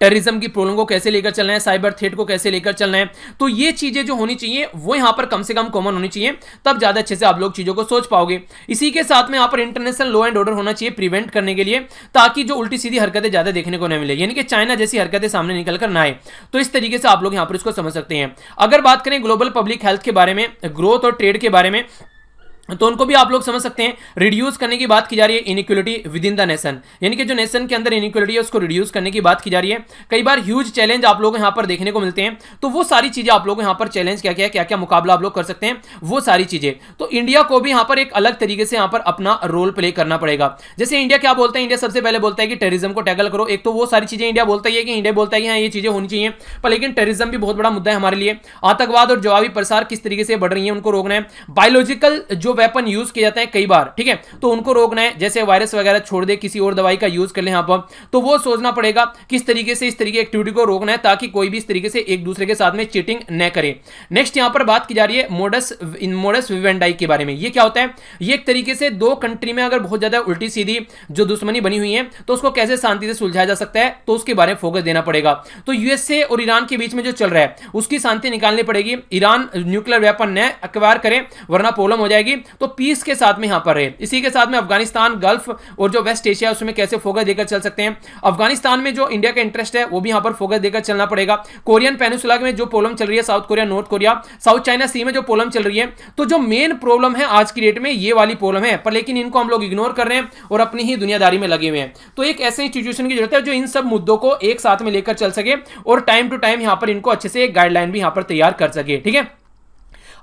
टेररिज्म की प्रॉब्लम को कैसे लेकर चलना है, साइबर थ्रेट को कैसे लेकर चलना है। तो ये चीजें जो होनी चाहिए वो यहां पर कम से कम कॉमन होनी चाहिए, तब ज्यादा अच्छे से आप लोग चीजों को सोच पाओगे। इसी के साथ में यहां पर इंटरनेशनल लॉ एंड ऑर्डर होना चाहिए प्रिवेंट करने के लिए, ताकि जो उल्टी सीधी हरकतें ज्यादा देखने को न मिले, यानी कि चाइना जैसी हरकतें सामने निकल कर ना आए। तो इस तरीके से आप लोग यहां पर इसको समझ सकते हैं। अगर बात करें ग्लोबल पब्लिक हेल्थ के बारे में, ग्रोथ और ट्रेड के बारे में, तो उनको भी आप लोग समझ सकते हैं। रिड्यूस करने की बात की जा रही है inequality with in the nation, यानी कि जो नेशन के अंदर इनइक्वलिटी है उसको रिड्यूस करने की बात की जा रही है। कई बार ह्यूज चैलेंज आप लोग यहां पर देखने को मिलते हैं, तो वो सारी चीजें आप लोग यहां पर चैलेंज क्या क्या है, क्या क्या मुकाबला आप लोग कर सकते हैं, वो सारी चीजें। तो इंडिया को भी यहां पर एक अलग तरीके से यहां पर अपना रोल प्ले करना पड़ेगा। जैसे इंडिया क्या बोलता है, इंडिया सबसे पहले बोलता है कि टेररिज्म को टैकल करो। एक तो वो सारी चीजें इंडिया बोलता है कि इंडिया बोलता है कि हाँ ये चीजें होनी चाहिए, पर लेकिन टेररिज्म भी बहुत बड़ा मुद्दा है हमारे लिए। आतंकवाद और जवाबी प्रसार किस तरीके से बढ़ रही है, उनको रोकना है। बायोलॉजिकल जो वेपन यूज किया जाता है कई बार, ठीक है, तो उनको रोकना है। जैसे वायरस वगैरह छोड़ दे, किसी और दवाई का यूज कर ले यहां पर, तो वो सोचना पड़ेगा किस तरीके से इस तरीके एक्टिविटी को रोकना है, ताकि कोई भी इस तरीके से एक दूसरे के साथ में चीटिंग न करे। नेक्स्ट यहां पर बात की जा रही है मोडस विवेंडाई के बारे में। ये क्या होता है, ये एक तरीके से दो कंट्री में अगर बहुत ज्यादा उल्टी सीधी जो दुश्मनी बनी हुई है, तो उसको कैसे शांति से सुलझाया जा सकता है, तो उसके बारे में फोकस देना पड़ेगा। तो यूएसए और ईरान के बीच में जो चल रहा है उसकी शांति निकालनी पड़ेगी। ईरान न्यूक्लियर वेपन न एक्वायर करे, वरना प्रॉब्लम हो जाएगी। तो पीस के साथ में यहां पर रहे। इसी के साथ में अफगानिस्तान, गल्फ और जो वेस्ट एशिया है उसमें कैसे फोकस देकर चल सकते हैं। अफगानिस्तान में जो इंडिया का इंटरेस्ट है वो भी यहां पर फोकस देकर चलना पड़ेगा। कोरियन पेनिसुला में जो प्रॉब्लम चल रही है, South Korea, North Korea, South China Sea में जो प्रॉब्लम चल रही है, तो जो मेन प्रॉब्लम है आज की डेट में ये वाली प्रॉब्लम है, पर लेकिन इनको हम लोग इग्नोर कर रहे हैं और अपनी ही दुनियादारी में लगे हुए हैं। तो एक ऐसे इंस्टीट्यूशन की जरूरत है जो इन सब मुद्दों को एक साथ में लेकर चल सके और टाइम टू टाइम यहां पर इनको अच्छे से एक गाइडलाइन भी यहां पर तैयार कर सके, ठीक है।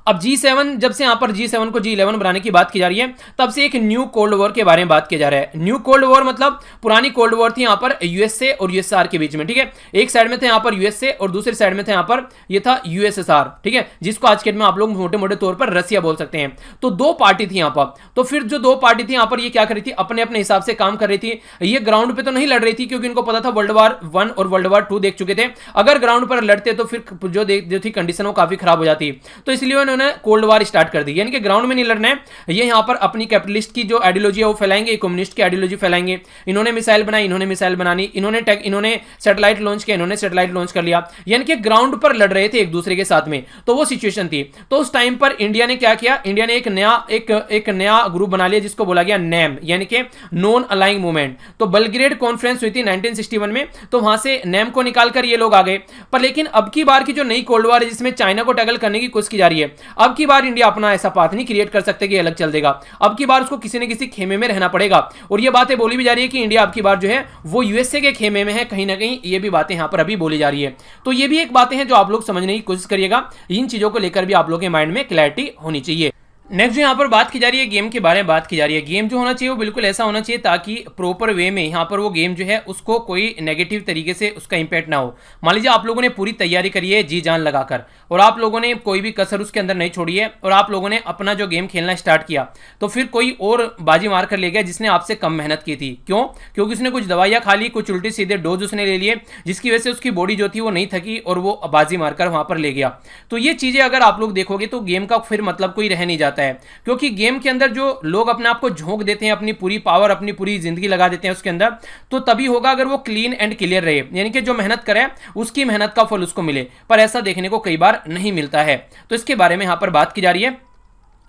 अब G7, जब से यहां पर G7 को G11 बनाने की बात की जा रही है, तब से एक न्यू कोल्ड वॉर के बारे में बात किया जा रहा है। न्यू कोल्ड वॉर मतलब पुरानी कोल्ड वॉर थी यहां पर यूएसए और यूएसआर के बीच में, ठीक है। एक साइड में थे यहां पर यूएसए और दूसरी साइड में थे यहां पर ये था यूएसएसआर, ठीक है, जिसको आज के में आप लोग मोटे मोटे तौर पर रसिया बोल सकते हैं। तो दो पार्टी थी यहां पर। तो फिर जो दो पार्टी थी यहां पर ये क्या कर रही थी, अपने अपने हिसाब से काम कर रही थी। ये ग्राउंड पे तो नहीं लड़ रही थी, क्योंकि इनको पता था वर्ल्ड वार 1 और वर्ल्ड वार 2 देख चुके थे। अगर ग्राउंड पर लड़ते तो फिर जो थी कंडीशन वो काफी खराब हो जाती। तो इसलिए उन्होंने कोल्ड वार स्टार्ट कर दी, यानी कि ग्राउंड में नहीं लड़ना है। ये यहां पर अपनी कैपिटलिस्ट की जो आइडियोलॉजी है वो फैलाएंगे, कम्युनिस्ट की आइडियोलॉजी फैलाएंगे। इन्होंने मिसाइल बनाई, इन्होंने मिसाइल बनानी, इन्होंने सैटेलाइट लॉन्च किया, इन्होंने सैटेलाइट लॉन्च कर लिया, यानी कि ग्राउंड पर लड़ रहे थे एक दूसरे के साथ में। तो वो सिचुएशन थी। तो उस टाइम पर इंडिया ने क्या किया, इंडिया ने एक नया ग्रुप बना लिया जिसको बोला गया नैम, यानी कि नॉन अलाइंग मूवमेंट। तो बलग्रेड कॉन्फ्रेंस हुई थी 1961 में, तो वहां से नैम को निकालकर ये लोग आ गए। पर लेकिन अब की बार की जो नई कोल्ड वॉर है जिसमें चाइना को टैकल करने की कोशिश की जा रही है, अब की बार इंडिया अपना ऐसा पाथ नहीं क्रिएट कर सकते कि अलग चल देगा। अब की बार उसको किसी न किसी खेमे में रहना पड़ेगा। और ये बातें बोली भी जा रही है कि इंडिया अब की बार जो है वो यूएसए के खेमे में है, कहीं ना कहीं ये भी बातें यहां पर अभी बोली जा रही है। तो ये भी एक बातें हैं जो आप लोग समझने की कोशिश करिएगा। इन चीजों को लेकर भी आप लोग के माइंड में क्लैरिटी होनी चाहिए। नेक्स्ट जो यहाँ पर बात की जा रही है गेम के बारे में बात की जा रही है। गेम जो होना चाहिए वो बिल्कुल ऐसा होना चाहिए ताकि प्रॉपर वे में यहाँ पर वो गेम जो है उसको कोई नेगेटिव तरीके से उसका इंपैक्ट ना हो। मान लीजिए आप लोगों ने पूरी तैयारी करी है जी जान लगाकर, और आप लोगों ने कोई भी कसर उसके अंदर नहीं छोड़ी है, और आप लोगों ने अपना जो गेम खेलना स्टार्ट किया, तो फिर कोई और बाजी मार कर ले गया जिसने आपसे कम मेहनत की थी। क्यों? क्योंकि उसने कुछ दवाइयाँ खा ली, कुछ उल्टे सीधे डोज उसने ले लिए, जिसकी वजह से उसकी बॉडी जो थी वो नहीं थकी और वो बाजी मारकर वहां पर ले गया। तो ये चीजें अगर आप लोग देखोगे तो गेम का फिर मतलब कोई रह नहीं जाता है, क्योंकि गेम के अंदर जो लोग अपने आप को झोंक देते हैं, अपनी पूरी पावर, अपनी पूरी जिंदगी लगा देते हैं उसके अंदर, तो तभी होगा अगर वो क्लीन एंड क्लियर रहे, यानी कि जो मेहनत करे उसकी मेहनत का फल उसको मिले। पर ऐसा देखने को कई बार नहीं मिलता है। तो इसके बारे में यहां पर बात की जा रही है,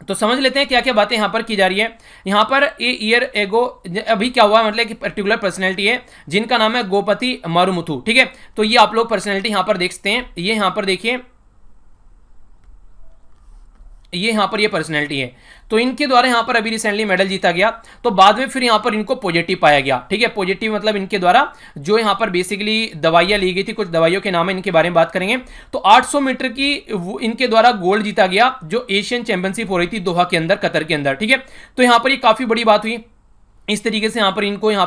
तो समझ लेते हैं क्या क्या बातें यहां पर की जा रही है। यहां पर ए ईयर एगो अभी क्या हुआ, मतलब कि पर्टिकुलर पर्सनैलिटी है जिनका नाम है गोपति मारुमुथु, ठीक है। तो ये आप लोग पर्सनैलिटी यहां पर देख सकते हैं। ये यहां पर देखिए, ये यहां पर ये पर्सनैलिटी है। तो इनके द्वारा यहां पर अभी रिसेंटली मेडल जीता गया, तो बाद में फिर यहां पर इनको पॉजिटिव पाया गया, ठीक है। पॉजिटिव मतलब इनके द्वारा जो यहां पर बेसिकली दवाइयां ली गई थी, कुछ दवाइयों के नाम है, इनके बारे में बात करेंगे। तो 800 मीटर की इनके द्वारा गोल्ड जीता गया, जो एशियन चैंपियनशिप हो रही थी दोहा के अंदर, कतर के अंदर, ठीक है। तो यहां पर ये काफी बड़ी बात हुई। इस तरीके से यहाँ पर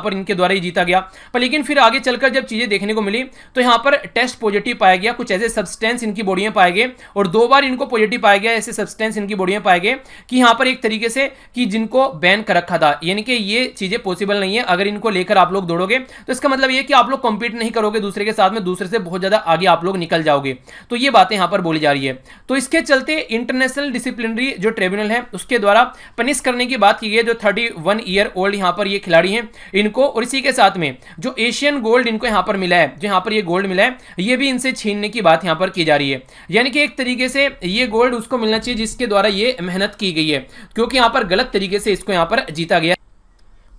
इनके द्वारा ही जीता गया। पर लेकिन फिर आगे चलकर जब चीजें देखने को मिली तो यहाँ पर टेस्ट पॉजिटिव पाया गया, कुछ ऐसे सब्सटेंस इनकी बॉडी में पाए गए और 2 बार इनको पॉजिटिव पाया गया, ऐसे सब्सटेंस इनकी बॉडी में पाए गए कि यहाँ पर एक तरीके से कि जिनको बैन कर रखा था, यानी कि ये चीजें पॉसिबल नहीं है। अगर इनको लेकर आप लोग दौड़ोगे तो इसका मतलब ये कि आप लोग कंपीट नहीं करोगे दूसरे के साथ में, दूसरे से बहुत ज्यादा आगे आप लोग निकल जाओगे। तो ये बातें यहाँ पर बोली जा रही है। तो इसके चलते इंटरनेशनल डिसिप्लिनरी जो ट्रिब्यूनल है उसके द्वारा पनिश करने की बात की गई है जो 31 ईयर ओल्ड यहाँ पर ये खिलाड़ी हैं इनको, और इसी के साथ में जो एशियन गोल्ड इनको यहां पर मिला है, जो यहां पर ये गोल्ड मिला है, ये भी इनसे छीनने की बात यहां पर की जा रही है। यानी कि एक तरीके से ये गोल्ड उसको मिलना चाहिए जिसके द्वारा ये मेहनत की गई है, क्योंकि यहां पर गलत तरीके से इसको यहां पर जीता गया।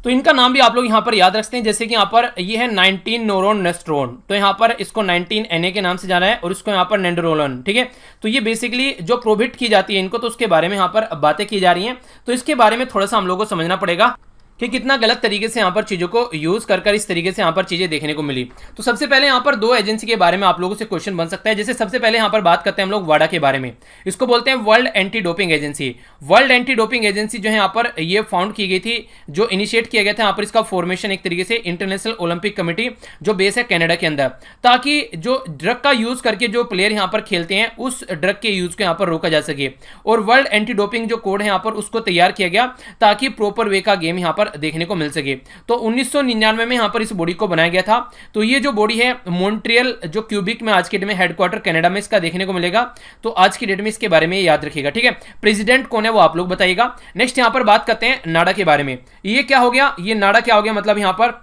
तो इनका नाम भी आप लोग यहां पर याद रखते हैं, जैसे कि यहां पर ये है 19 नोरोन नेस्ट्रोन, तो यहां पर इसको 19 Na के नाम से जाना है और इसको यहां पर नेंडरोलन, ठीक है। तो ये बेसिकली जो प्रोहिबिट की जाती है इनको, तो उसके बारे में यहां पर बातें की जा रही हैं। तो इसके बारे में थोड़ा सा हम लोग को समझना पड़ेगा कि कितना गलत तरीके से यहाँ पर चीज़ों को यूज़ कर इस तरीके से यहाँ पर चीज़ें देखने को मिली। तो सबसे पहले यहाँ पर 2 एजेंसी के बारे में आप लोगों से क्वेश्चन बन सकता है। जैसे सबसे पहले यहाँ पर बात करते हैं हम लोग वाडा के बारे में, इसको बोलते हैं world anti doping agency. World anti doping agency जो है यहाँ पर ये फाउंड की गई थी, जो इनिशिएट किया गया था यहाँ पर इसका फॉर्मेशन एक तरीके से इंटरनेशनल ओलंपिक कमेटी जो बेस है कनाडा के अंदर, ताकि जो ड्रग का यूज़ करके जो प्लेयर यहाँ पर खेलते हैं उस ड्रग के यूज़ को यहाँ पर रोका जा सके। और वर्ल्ड एंटी डोपिंग जो कोड है यहाँ पर उसको तैयार किया गया ताकि प्रॉपर वे का गेम यहाँ पर देखने को मिल सके। तो 1999 में यहां पर इस बॉडी को बनाया गया था। तो ये जो बॉडी है मॉन्ट्रियल जो क्यूबिक में आज के डेट में हेडक्वार्टर कनाडा में इसका देखने को मिलेगा। तो आज की डेट में इसके बारे में याद रखिएगा, ठीक है। प्रेसिडेंट कौन है वो आप लोग बताइएगा। नेक्स्ट यहां पर बात करते हैं नाडा के बारे में। ये क्या हो गया, ये नाडा क्या हो गया, मतलब यहां पर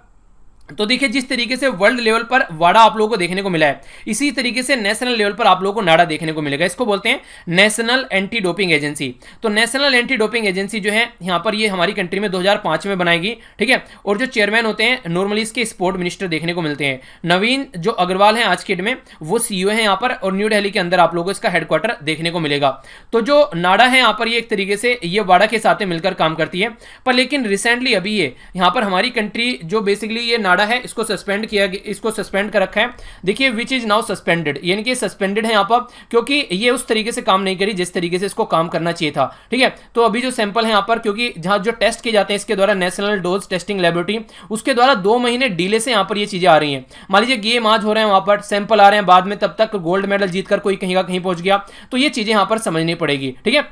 तो देखिए जिस तरीके से वर्ल्ड लेवल पर वाडा आप लोगों को देखने को मिला है, इसी तरीके से नेशनल लेवल पर आप लोगों को नाडा देखने को मिलेगा। इसको बोलते हैं नेशनल एंटी डोपिंग एजेंसी। तो नेशनल एंटी डोपिंग एजेंसी जो है यहाँ पर ये हमारी कंट्री में 2005 में बनाएगी, ठीक है। और जो चेयरमैन होते हैं नॉर्मली इसके स्पोर्ट मिनिस्टर देखने को मिलते हैं। नवीन जो अग्रवाल है आज के डेट में वो सीईओ है यहाँ पर, और न्यू दिल्ली के अंदर आप लोगों को इसका हेडक्वार्टर देखने को मिलेगा। तो जो नाडा है यहाँ पर ये एक तरीके से ये वाडा के साथ मिलकर काम करती है। पर लेकिन रिसेंटली अभी ये यहाँ पर हमारी कंट्री जो बेसिकली ये नाडा है इसको सस्पेंड किया, इसको सस्पेंड कर रखा है। देखिए विच इज नाउ सस्पेंडेड, यानी कि सस्पेंडेड है यहाँ पर, क्योंकि ये उस तरीके से काम नहीं करी जिस तरीके से इसको काम करना चाहिए था, ठीक है। तो अभी जो सैंपल है यहाँ पर, क्योंकि जहां जो टेस्ट किए जाते हैं इसके द्वारा नेशनल डोज टेस्टिंग लेबोरेटरी, उसके द्वारा 2 महीने डिले से यहाँ पर ये चीजें आ रही हैं। मान लीजिए गेम आज हो रहे हैं, वहां पर सैंपल आ रहे हैं, बाद में तब तक गोल्ड मेडल जीतकर कोई कहीं का कहीं पहुंच गया। तो ये चीजें यहाँ पर समझनी पड़ेगी, ठीक है।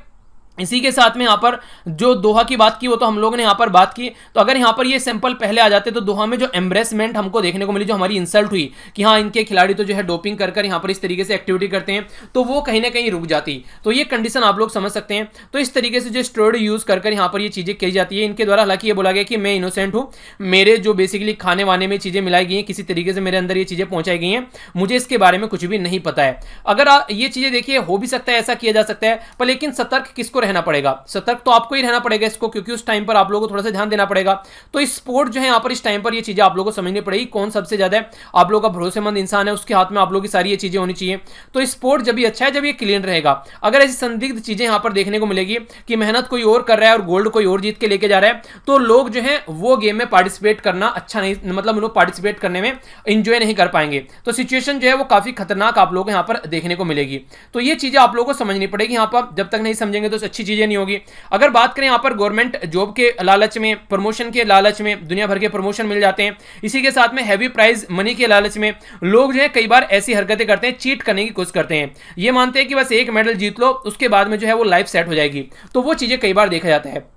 इसी के साथ में यहाँ पर जो दोहा की बात की वो तो हम लोगों ने यहाँ पर बात की। तो अगर यहाँ पर ये सैंपल पहले आ जाते तो दोहा में जो एम्ब्रेसमेंट हमको देखने को मिली, जो हमारी इंसल्ट हुई कि हाँ इनके खिलाड़ी तो जो है डोपिंग कर यहाँ पर इस तरीके से एक्टिविटी करते हैं, तो वो कहीं ना कहीं रुक जाती। तो ये कंडीशन आप लोग समझ सकते हैं। तो इस तरीके से जो स्टेरॉइड यूज कर यहाँ पर ये चीजें की जाती है। इनके द्वारा हालांकि ये बोला गया कि मैं इनोसेंट हूँ, मेरे जो बेसिकली खाने वाने में चीजें मिलाई गई हैं, किसी तरीके से मेरे अंदर ये चीजें पहुंचाई गई हैं, मुझे इसके बारे में कुछ भी नहीं पता है। अगर ये चीजें देखिए हो भी सकता है, ऐसा किया जा सकता है, पर लेकिन सतर्क किसको रहना पड़ेगा, सतर्क तो आपको ही रहना पड़ेगा इसको, क्योंकि उस टाइम पर आप लोगों को थोड़ा सा ध्यान देना पड़ेगा। तो इस स्पोर्ट जो है यहाँ पर इस टाइम पर ये चीजें आप लोगों को समझनी पड़ेगी, कौन सबसे ज्यादा आप लोगों का भरोसेमंद इंसान है, उसके हाथ में आप लोगों की सारी ये चीजें होनी चाहिए। तो स्पोर्ट जब भी अच्छा है जब ये क्लीन रहेगा। अगर ऐसी संदिग्ध चीजें यहाँ पर देखने को मिलेगी कि मेहनत कोई और कर रहा है और गोल्ड कोई और जीत के लेके जा रहा है, तो लोग जो है वो गेम में पार्टिसिपेट करना अच्छा नहीं, मतलब लोग पार्टिसिपेट करने में इंजॉय नहीं कर पाएंगे। तो सिचुएशन जो है वो काफी खतरनाक आप लोगों को यहाँ पर देखने को मिलेगी। तो ये चीजें आप लोगों को समझनी पड़ेगी यहाँ पर, जब तक नहीं समझेंगे तो अच्छी चीजें नहीं होगी। अगर बात करें यहाँ पर गवर्नमेंट जॉब के लालच में, प्रमोशन के लालच में दुनिया भर के प्रमोशन मिल जाते हैं, इसी के साथ में हैवी प्राइज मनी के लालच में लोग जो है कई बार ऐसी हरकतें करते हैं, चीट करने की कोशिश करते हैं। ये मानते हैं कि बस एक मेडल जीत लो उसके बाद में जो है वो लाइफ सेट हो जाएगी। तो वो चीजें कई बार देखा जाता है।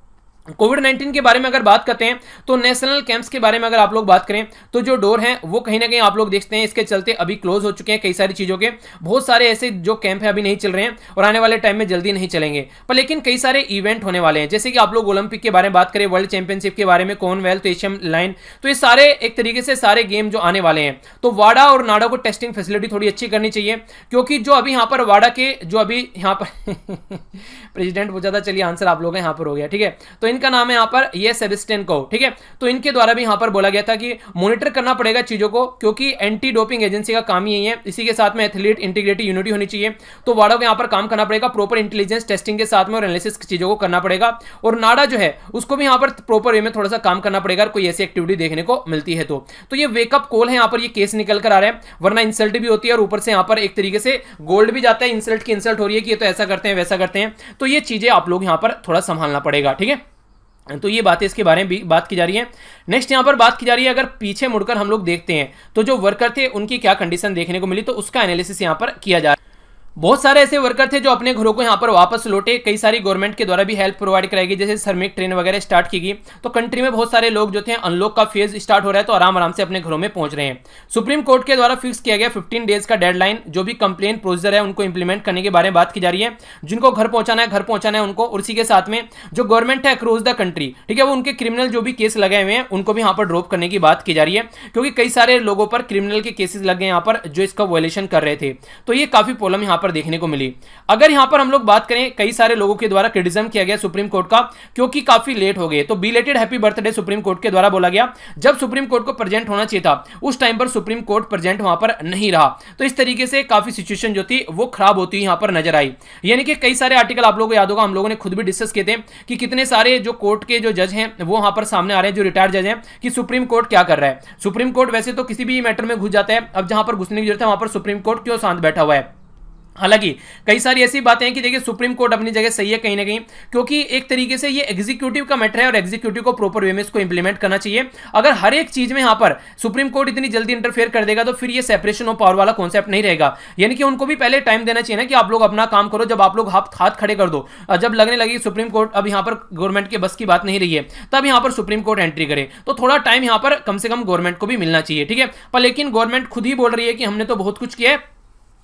कोविड-19 के बारे में अगर बात करते हैं तो नेशनल कैंप्स के बारे में अगर आप लोग बात करें तो जो डोर हैं वो कहीं ना कहीं आप लोग देखते हैं इसके चलते अभी क्लोज हो चुके हैं। कई सारी चीज़ों के बहुत सारे ऐसे जो कैंप है अभी नहीं चल रहे हैं और आने वाले टाइम में जल्दी नहीं चलेंगे। पर लेकिन कई सारे इवेंट होने वाले हैं, जैसे कि आप लोग ओलंपिक के बारे में बात करें, वर्ल्ड चैंपियनशिप के बारे में, कॉमनवेल्थ, एशियन लाइन, तो ये सारे एक तरीके से सारे गेम जो आने वाले हैं। तो वाडा और नाडा को टेस्टिंग फैसिलिटी थोड़ी अच्छी करनी चाहिए, क्योंकि जो अभी यहाँ पर वाडा के जो अभी यहाँ पर प्रेसिडेंट पूछा था, चलिए आंसर आप लोग यहाँ पर हो गया, ठीक है। तो इनका नाम है यहाँ पर ये सेबेस्टियन को, ठीक है। तो इनके द्वारा भी यहां पर बोला गया था कि मॉनिटर करना पड़ेगा चीजों को, क्योंकि एंटी डोपिंग एजेंसी का काम ही यही है। इसी के साथ में एथलीट इंटीग्रिटी यूनिटी होनी चाहिए। तो वाडा को यहां पर काम करना पड़ेगा, प्रॉपर इंटेलिजेंस टेस्टिंग के साथ में और एनालिसिस चीजों को करना पड़ेगा। और नाडा जो है उसको भी यहां पर प्रॉपर वे में थोड़ा सा काम करना पड़ेगा, कोई ऐसी एक्टिविटी देखने को मिलती है तो ये वेकअप कॉल है। यहां पर ये केस निकल कर आ रहा है, वरना इंसल्ट भी होती है और ऊपर से यहां पर एक तरीके से गोल्ड भी जाता है। इंसल्ट की इंसल्ट हो रही है कि ये तो ऐसा करते हैं वैसा करते हैं। तो ये चीजें आप लोग यहां पर थोड़ा संभालना पड़ेगा, ठीक है। तो ये बातें इसके बारे में भी बात की जा रही है। नेक्स्ट यहाँ पर बात की जा रही है, अगर पीछे मुड़कर हम लोग देखते हैं तो जो वर्कर थे उनकी क्या कंडीशन देखने को मिली, तो उसका एनालिसिस यहाँ पर किया जा रहा है। बहुत सारे ऐसे वर्कर थे जो अपने घरों को यहाँ पर वापस लौटे। कई सारी गवर्नमेंट के द्वारा भी हेल्प प्रोवाइड कराई गई, जैसे श्रमिक ट्रेन वगैरह स्टार्ट की गई। तो कंट्री में बहुत सारे लोग जो थे अनलॉक का फेज स्टार्ट हो रहा है, तो आराम आराम से अपने घरों में पहुंच रहे हैं। सुप्रीम कोर्ट के द्वारा फिक्स किया गया 15 डेज का डेडलाइन, जो भी कंप्लेन प्रोसीजर है उनको इंप्लीमेंट करने के बारे में बात की जा रही है। जिनको घर पहुंचाना है उनको, और उसी के साथ में जो गवर्नमेंट है अक्रॉस द कंट्री, ठीक है, वो उनके क्रिमिनल जो भी केस लगाए हुए हैं उनको भी यहाँ पर ड्रॉप करने की बात की जा रही है, क्योंकि कई सारे लोगों पर क्रिमिनल के केसेस लग गए यहाँ पर जो इसका वायलेशन कर रहे थे। तो ये काफी प्रॉब्लम यहाँ पर देखने को मिली। अगर यहां पर हम लोग बात करें, कई सारे लोगों के द्वारा क्रिटिसिज्म किया गया सुप्रीम कोर्ट का, क्योंकि काफी लेट हो गए। तो belated happy birthday supreme court के द्वारा बोला गया। जब सुप्रीम कोर्ट को प्रेजेंट होना चाहिए था उस टाइम पर सुप्रीम कोर्ट प्रेजेंट वहां पर नहीं रहा। तो इस तरीके से काफी सिचुएशन जो थी वो खराब होती हुई यहां पर नजर आई। यानी कि कई सारे आर्टिकल आप लोगों को याद होगा, हम लोगों ने खुद भी डिस्कस किए थे कि कितने सारे जो कोर्ट के जो जज हैं वो वहां पर सामने आ रहे हैं, जो रिटायर्ड जज हैं, कि सुप्रीम कोर्ट क्या कर रहा है। सुप्रीम कोर्ट वैसे तो किसी भी मैटर में घुस जाता है, अब जहां पर घुसने की जरूरत है वहां पर सुप्रीम कोर्ट क्यों शांत बैठा हुआ है। हालांकि कई सारी ऐसी बातें हैं कि देखिए सुप्रीम कोर्ट अपनी जगह सही है कहीं ना कहीं, क्योंकि एक तरीके से ये एग्जीक्यूटिव का मैटर है और एग्जीक्यूटिव को प्रॉपर वे में इसको इंप्लीमेंट करना चाहिए। अगर हर एक चीज में यहां पर सुप्रीम कोर्ट इतनी जल्दी इंटरफेयर कर देगा तो फिर ये सेपरेशन ऑफ पावर वाला कॉन्सेप्ट नहीं रहेगा। यानी कि उनको भी पहले टाइम देना चाहिए ना कि आप लोग अपना काम करो। जब आप लोग हाथ खड़े कर दो, जब लगने लगे सुप्रीम कोर्ट अब यहां पर गवर्नमेंट के बस की बात नहीं रही है, तब यहां पर सुप्रीम कोर्ट एंट्री करे, तो थोड़ा टाइम यहां पर कम से कम गवर्नमेंट को भी मिलना चाहिए, ठीक है। पर लेकिन गवर्नमेंट खुद ही बोल रही है कि हमने तो बहुत कुछ किया है,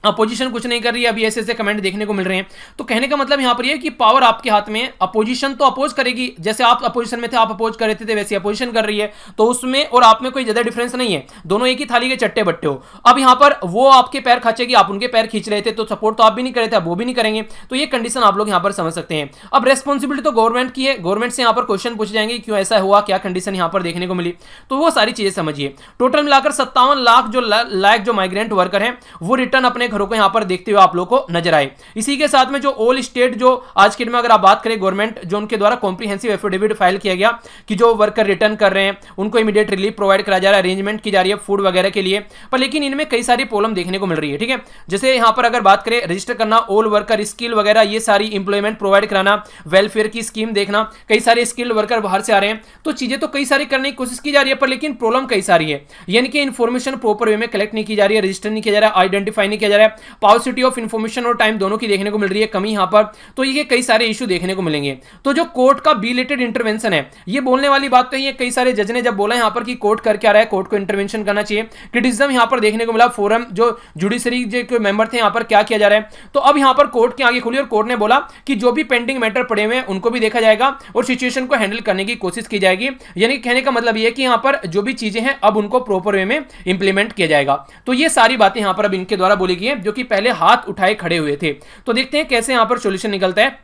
अपोजिशन कुछ नहीं कर रही है। अभी ऐसे ऐसे कमेंट देखने को मिल रहे हैं। तो कहने का मतलब यहां पर यह कि पावर आपके हाथ में है। अपोजिशन तो अपोज करेगी, जैसे आप अपोजिशन में थे, आप अपोज कर रहे थे वैसे अपोजिशन कर रही है, तो उसमें और आप में कोई ज्यादा डिफरेंस नहीं है। दोनों एक ही थाली के चट्टे बट्टे हो। अब यहां पर वो आपके पैर खींचेगी, आप उनके पैर खींच रहे थे, तो सपोर्ट तो आप भी नहीं कर रहे थे, अब वो भी नहीं करेंगे। तो ये कंडीशन आप लोग यहां पर समझ सकते हैं। अब रेस्पॉन्सिबिलिटी तो गवर्नमेंट की है, गवर्नमेंट से यहां पर क्वेश्चन पूछे जाएंगे क्यों ऐसा हुआ, क्या कंडीशन यहां पर देखने को मिली, तो वो सारी चीजें समझिए। टोटल मिलाकर 57 लाख जो माइग्रेंट वर्कर हैं वो रिटर्न अपने घरों को यहां पर देखते हुए आप लोग को नजर आए। इसी के साथ में जो ऑल स्टेट जो आज के डेट में अगर आप बात करें, गवर्नमेंट जो उनके द्वारा कॉम्प्रिहेंसिव एफिडेविट फाइल किया गया कि जो वर्कर रिटर्न कर रहे हैं उनको इमीडिएट रिलीफ प्रोवाइड कराया जा रहा है, अरेंजमेंट की जा रही है फूड वगैरह के लिए। पर लेकिन इनमें कई सारी प्रॉब्लम देखने को मिल रही है, ठीक है। जैसे यहां पर अगर बात करें रजिस्टर करना, ऑल वर्कर स्किल वगैरह, ये सारी इंप्लॉयमेंट प्रोवाइड कराना, वेलफेयर की स्कीम देखना, कई सारे स्किल्ड वर्कर बाहर से आ रहे हैं, तो चीजें तो कई सारी करने की कोशिश की जा रही है, पर लेकिन प्रॉब्लम कई सारी है। यानी कि इन्फॉर्मेशन प्रॉपर वे में कलेक्ट नहीं की जा रही है, रजिस्टर नहीं किया जा रहा है, आइडेंटिफाई नहीं किया जा रहा है, पाउसिटी ऑफ इन्फॉर्मेशन और टाइम दोनों की देखने को मिल रही है कमी यहां पर। तो ये कई सारे इशू देखने को मिलेंगे। तो जो कोर्ट का बिलेटेड इंटरवेंशन है, ये बोलने वाली बात तो है, कई सारे जज ने जब बोला यहां पर कि कोर्ट कर क्या रहा है, कोर्ट को इंटरवेंशन करना चाहिए, क्रिटिसिज्म यहां पर देखने को मिला। फोरम जो जुडिशरी जो मेंबर थे यहां पर क्या किया जा रहा है, तो अब यहां पर कोर्ट के आगे खुली और कोर्ट ने बोला कि जो भी पेंडिंग मैटर पड़े हुए हैं उनको भी देखा जाएगा और सिचुएशन को हैंडल करने की कोशिश की जाएगी। यानी कहने का मतलब यह है कि यहां पर जो भी चीजें हैं अब उनको प्रॉपर वे में इंप्लीमेंट किया जाएगा। तो ये सारी बातें यहां पर अब इनके द्वारा बोली गई है, जो कि पहले हाथ उठाए खड़े हुए थे। तो देखते हैं कैसे यहां पर सॉल्यूशन निकलता है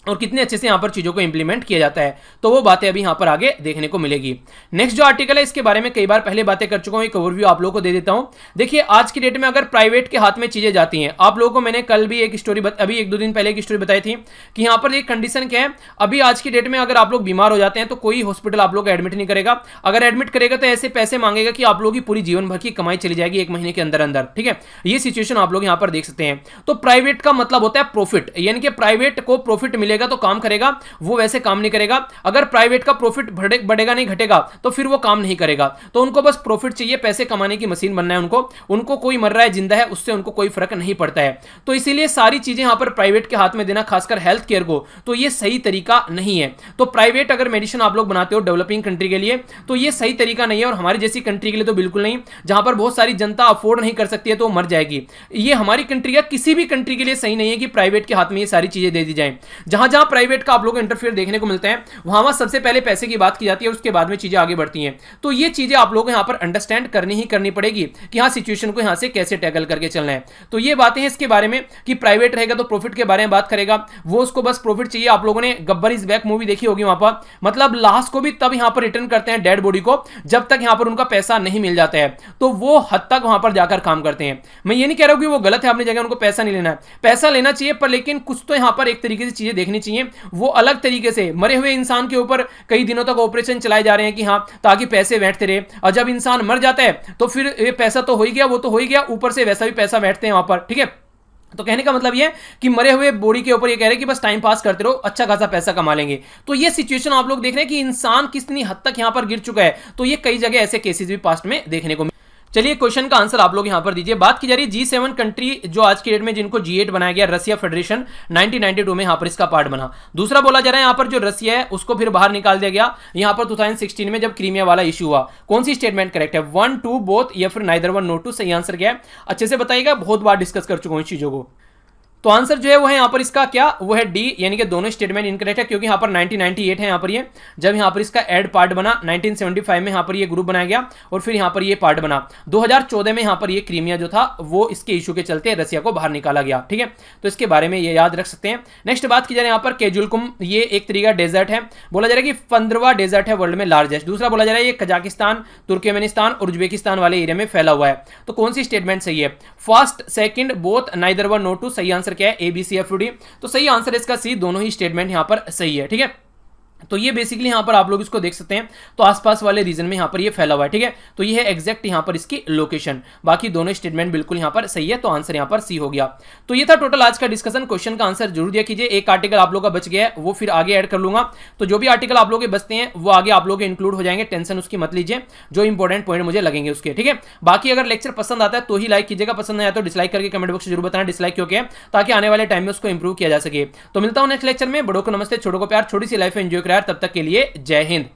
और कितने अच्छे से यहां पर चीजों को इंप्लीमेंट किया जाता है। तो वो बातें अभी यहां पर आगे देखने को मिलेगी। नेक्स्ट जो आर्टिकल है इसके बारे में कई बार पहले बातें कर चुका हूं, एक ओवरव्यू आप लोगों को दे देता हूं। देखिए आज की डेट में अगर प्राइवेट के हाथ में चीजें जाती हैं, आप लोगों को मैंने कल भी एक स्टोरी अभी 1-2 दिन पहले एक स्टोरी बताई थी कि यहां पर एक कंडीशन क्या है। अभी आज की डेट में अगर आप लोग बीमार हो जाते हैं तो कोई हॉस्पिटल आप लोग को एडमिट नहीं करेगा। अगर एडमिट करेगा तो ऐसे पैसे मांगेगा कि आप लोगों की पूरी जीवन भर की कमाई चली जाएगी 1 महीने के अंदर अंदर, ठीक है। ये सिचुएशन आप लोग यहां पर देख सकते हैं। तो प्राइवेट का मतलब होता है प्रॉफिट, यानी कि प्राइवेट को प्रॉफिट मिलेगा तो काम करेगा, वो वैसे काम नहीं करेगा। अगर प्राइवेट का प्रॉफिट बढ़ेगा नहीं घटेगा तो फिर वो काम नहीं करेगा। तो उनको बस प्रॉफिट चाहिए, पैसे कमाने की मशीन बनना है उनको कोई मर रहा है जिंदा है उससे उनको कोई फर्क नहीं पड़ता है। तो इसीलिए सारी चीजें यहां पर प्राइवेट के हाथ में देना, खासकर हेल्थ केयर को, तो ये सही तरीका नहीं है। तो प्राइवेट अगर मेडिसिन आप लोग बनाते हो डेवलपिंग कंट्री के लिए तो ये सही तरीका नहीं है, और हमारी जैसी कंट्री के लिए तो बिल्कुल नहीं, जहां पर बहुत सारी जनता अफोर्ड नहीं कर सकती है तो मर जाएगी। ये हमारी कंट्री या किसी भी कंट्री के लिए सही नहीं है कि प्राइवेट के हाथ में ये सारी चीजें दे दी जाए। जहां जहां प्राइवेट का आप लोग इंटरफेयर देखने को मिलता है वहां सबसे पहले पैसे की बात की जाती है, उसके बाद में चीजें आगे बढ़ती हैं। तो ये चीजें आप लोगों को यहां पर अंडरस्टैंड करनी ही करनी पड़ेगी कि हाँ सिचुएशन को यहां से कैसे टैकल करके चलना है। तो ये बातें हैं इसके बारे में कि प्राइवेट रहेगा तो प्रॉफिट के बारे में बात करेगा, वो उसको बस प्रॉफिट चाहिए। आप लोगों ने गब्बर इज बैक मूवी देखी होगी, वहां पर मतलब लाश को भी तब यहां पर रिटर्न करते हैं, डेड बॉडी को, जब तक यहां पर उनका पैसा नहीं मिल जाता है। तो वो हद तक वहां पर जाकर काम करते हैं। मैं ये नहीं कह रहा हूं कि वो गलत है, अपनी जगह उनको पैसा नहीं लेना है, पैसा लेना चाहिए, पर लेकिन कुछ तो यहां पर एक तरीके से चीजें देखनी चाहिए। वो अलग तरीके से मरे हुए इंसान के ऊपर कई दिनों तक ऑपरेशन चलाए जा रहे हैं कि हाँ ताकि पैसे बैठते रहे, और जब इंसान मर जाता है तो फिर ये पैसा तो हो ही गया, वो तो हो ही गया, ऊपर से वैसा भी पैसा बैठते हैं वहां पर, ठीक है। तो कहने का मतलब ये है कि मरे हुए बॉडी के ऊपर ये कह रहे हैं कि बस टाइम पास करते रहो, अच्छा खासा पैसा कमा लेंगे। तो ये सिचुएशन आप लोग देख रहे हैं कि इंसान कितनी हद तक यहां पर गिर चुका है। तो ये कई जगह ऐसे केसेस भी पास्ट में देखने को। चलिए क्वेश्चन का आंसर आप लोग यहां पर दीजिए। बात की जा रही है G7 कंट्री जो आज की डेट में जिनको G8 बनाया गया, रसिया फेडरेशन 1992 में यहां पर इसका पार्ट बना। दूसरा बोला जा रहा है यहां पर जो रसिया है उसको फिर बाहर निकाल दिया गया यहां पर 2016 में जब क्रीमिया वाला इशू हुआ। कौन सी स्टेटमेंट करेक्ट है, 1 2 बोथ या फिर नाइदर 1 नो 2? सही आंसर क्या है अच्छे से बताइएगा, बहुत बार डिस्कस कर चुका हूं इस चीजों को। तो आंसर जो है वो है यहाँ पर इसका क्या, वो है डी, यानी कि दोनों स्टेटमेंट इनकरेक्ट है क्योंकि यहाँ पर 1998 है यहाँ पर ये जब यहाँ पर इसका एड पार्ट बना, 1975 में यहाँ पर ये ग्रुप बनाया गया और फिर यहाँ पर ये पार्ट बना। 2014 में यहाँ पर ये क्रीमिया जो था वो इसके इशू के चलते रसिया को बाहर निकाला गया। ठीक है, तो इसके बारे में ये याद रख सकते हैं। नेक्स्ट बात की जा रही है यहाँ पर केजुलकुम, ये एक तरीका डेजर्ट है, बोला जा रहा है कि 15वां डेजर्ट है वर्ल्ड में लार्जेस्ट। दूसरा बोला जा रहा है ये कजाकिस्तान, तुर्कमेनिस्तान और उज्बेकिस्तान वाले एरिया में फैला हुआ है। तो कौन सी स्टेटमेंट सही है, first, second, both, neither 1 no 2? सही आंसर क्या है, ABCFD। तो सही आंसर है इसका सी, दोनों ही स्टेटमेंट यहां पर सही है। ठीक है, तो ये बेसिकली यहां पर आप लोग इसको देख सकते हैं, तो आसपास वाले रीजन में यहां पर ये फैला हुआ है। ठीक है, तो ये है एग्जैक्ट यहां पर इसकी लोकेशन, बाकी दोनों स्टेटमेंट बिल्कुल यहां पर सही है, तो आंसर यहां पर सी हो गया। तो ये था टोटल आज का डिस्कशन। क्वेश्चन का आंसर जरूर दिया कीजिए। एक आर्टिकल आप लोग का बच गया है वो फिर आगे ऐड कर लूंगा, तो जो भी आर्टिकल आप लोग के बचते हैं वो आगे आप लोग इंक्लूड हो जाएंगे, टेंशन उसकी मत लीजिए, जो इंपॉर्टेंट पॉइंट मुझे लगेंगे उसके। ठीक है, बाकी अगर लेक्चर पसंद आता है तो ही लाइक कीजिएगा, पसंद नहीं आया तो डिसलाइक करके कमेंट बॉक्स जरूर बताना डिसलाइक क्यों किया, ताकि आने वाले टाइम में उसको इंप्रूव किया जा सके। तो मिलता हूं नेक्स्ट लेक्चर में, बड़ों को नमस्ते, छोटों को प्यार, छोटी सी लाइफ एंजॉय करार, तब तक के लिए जय हिंद।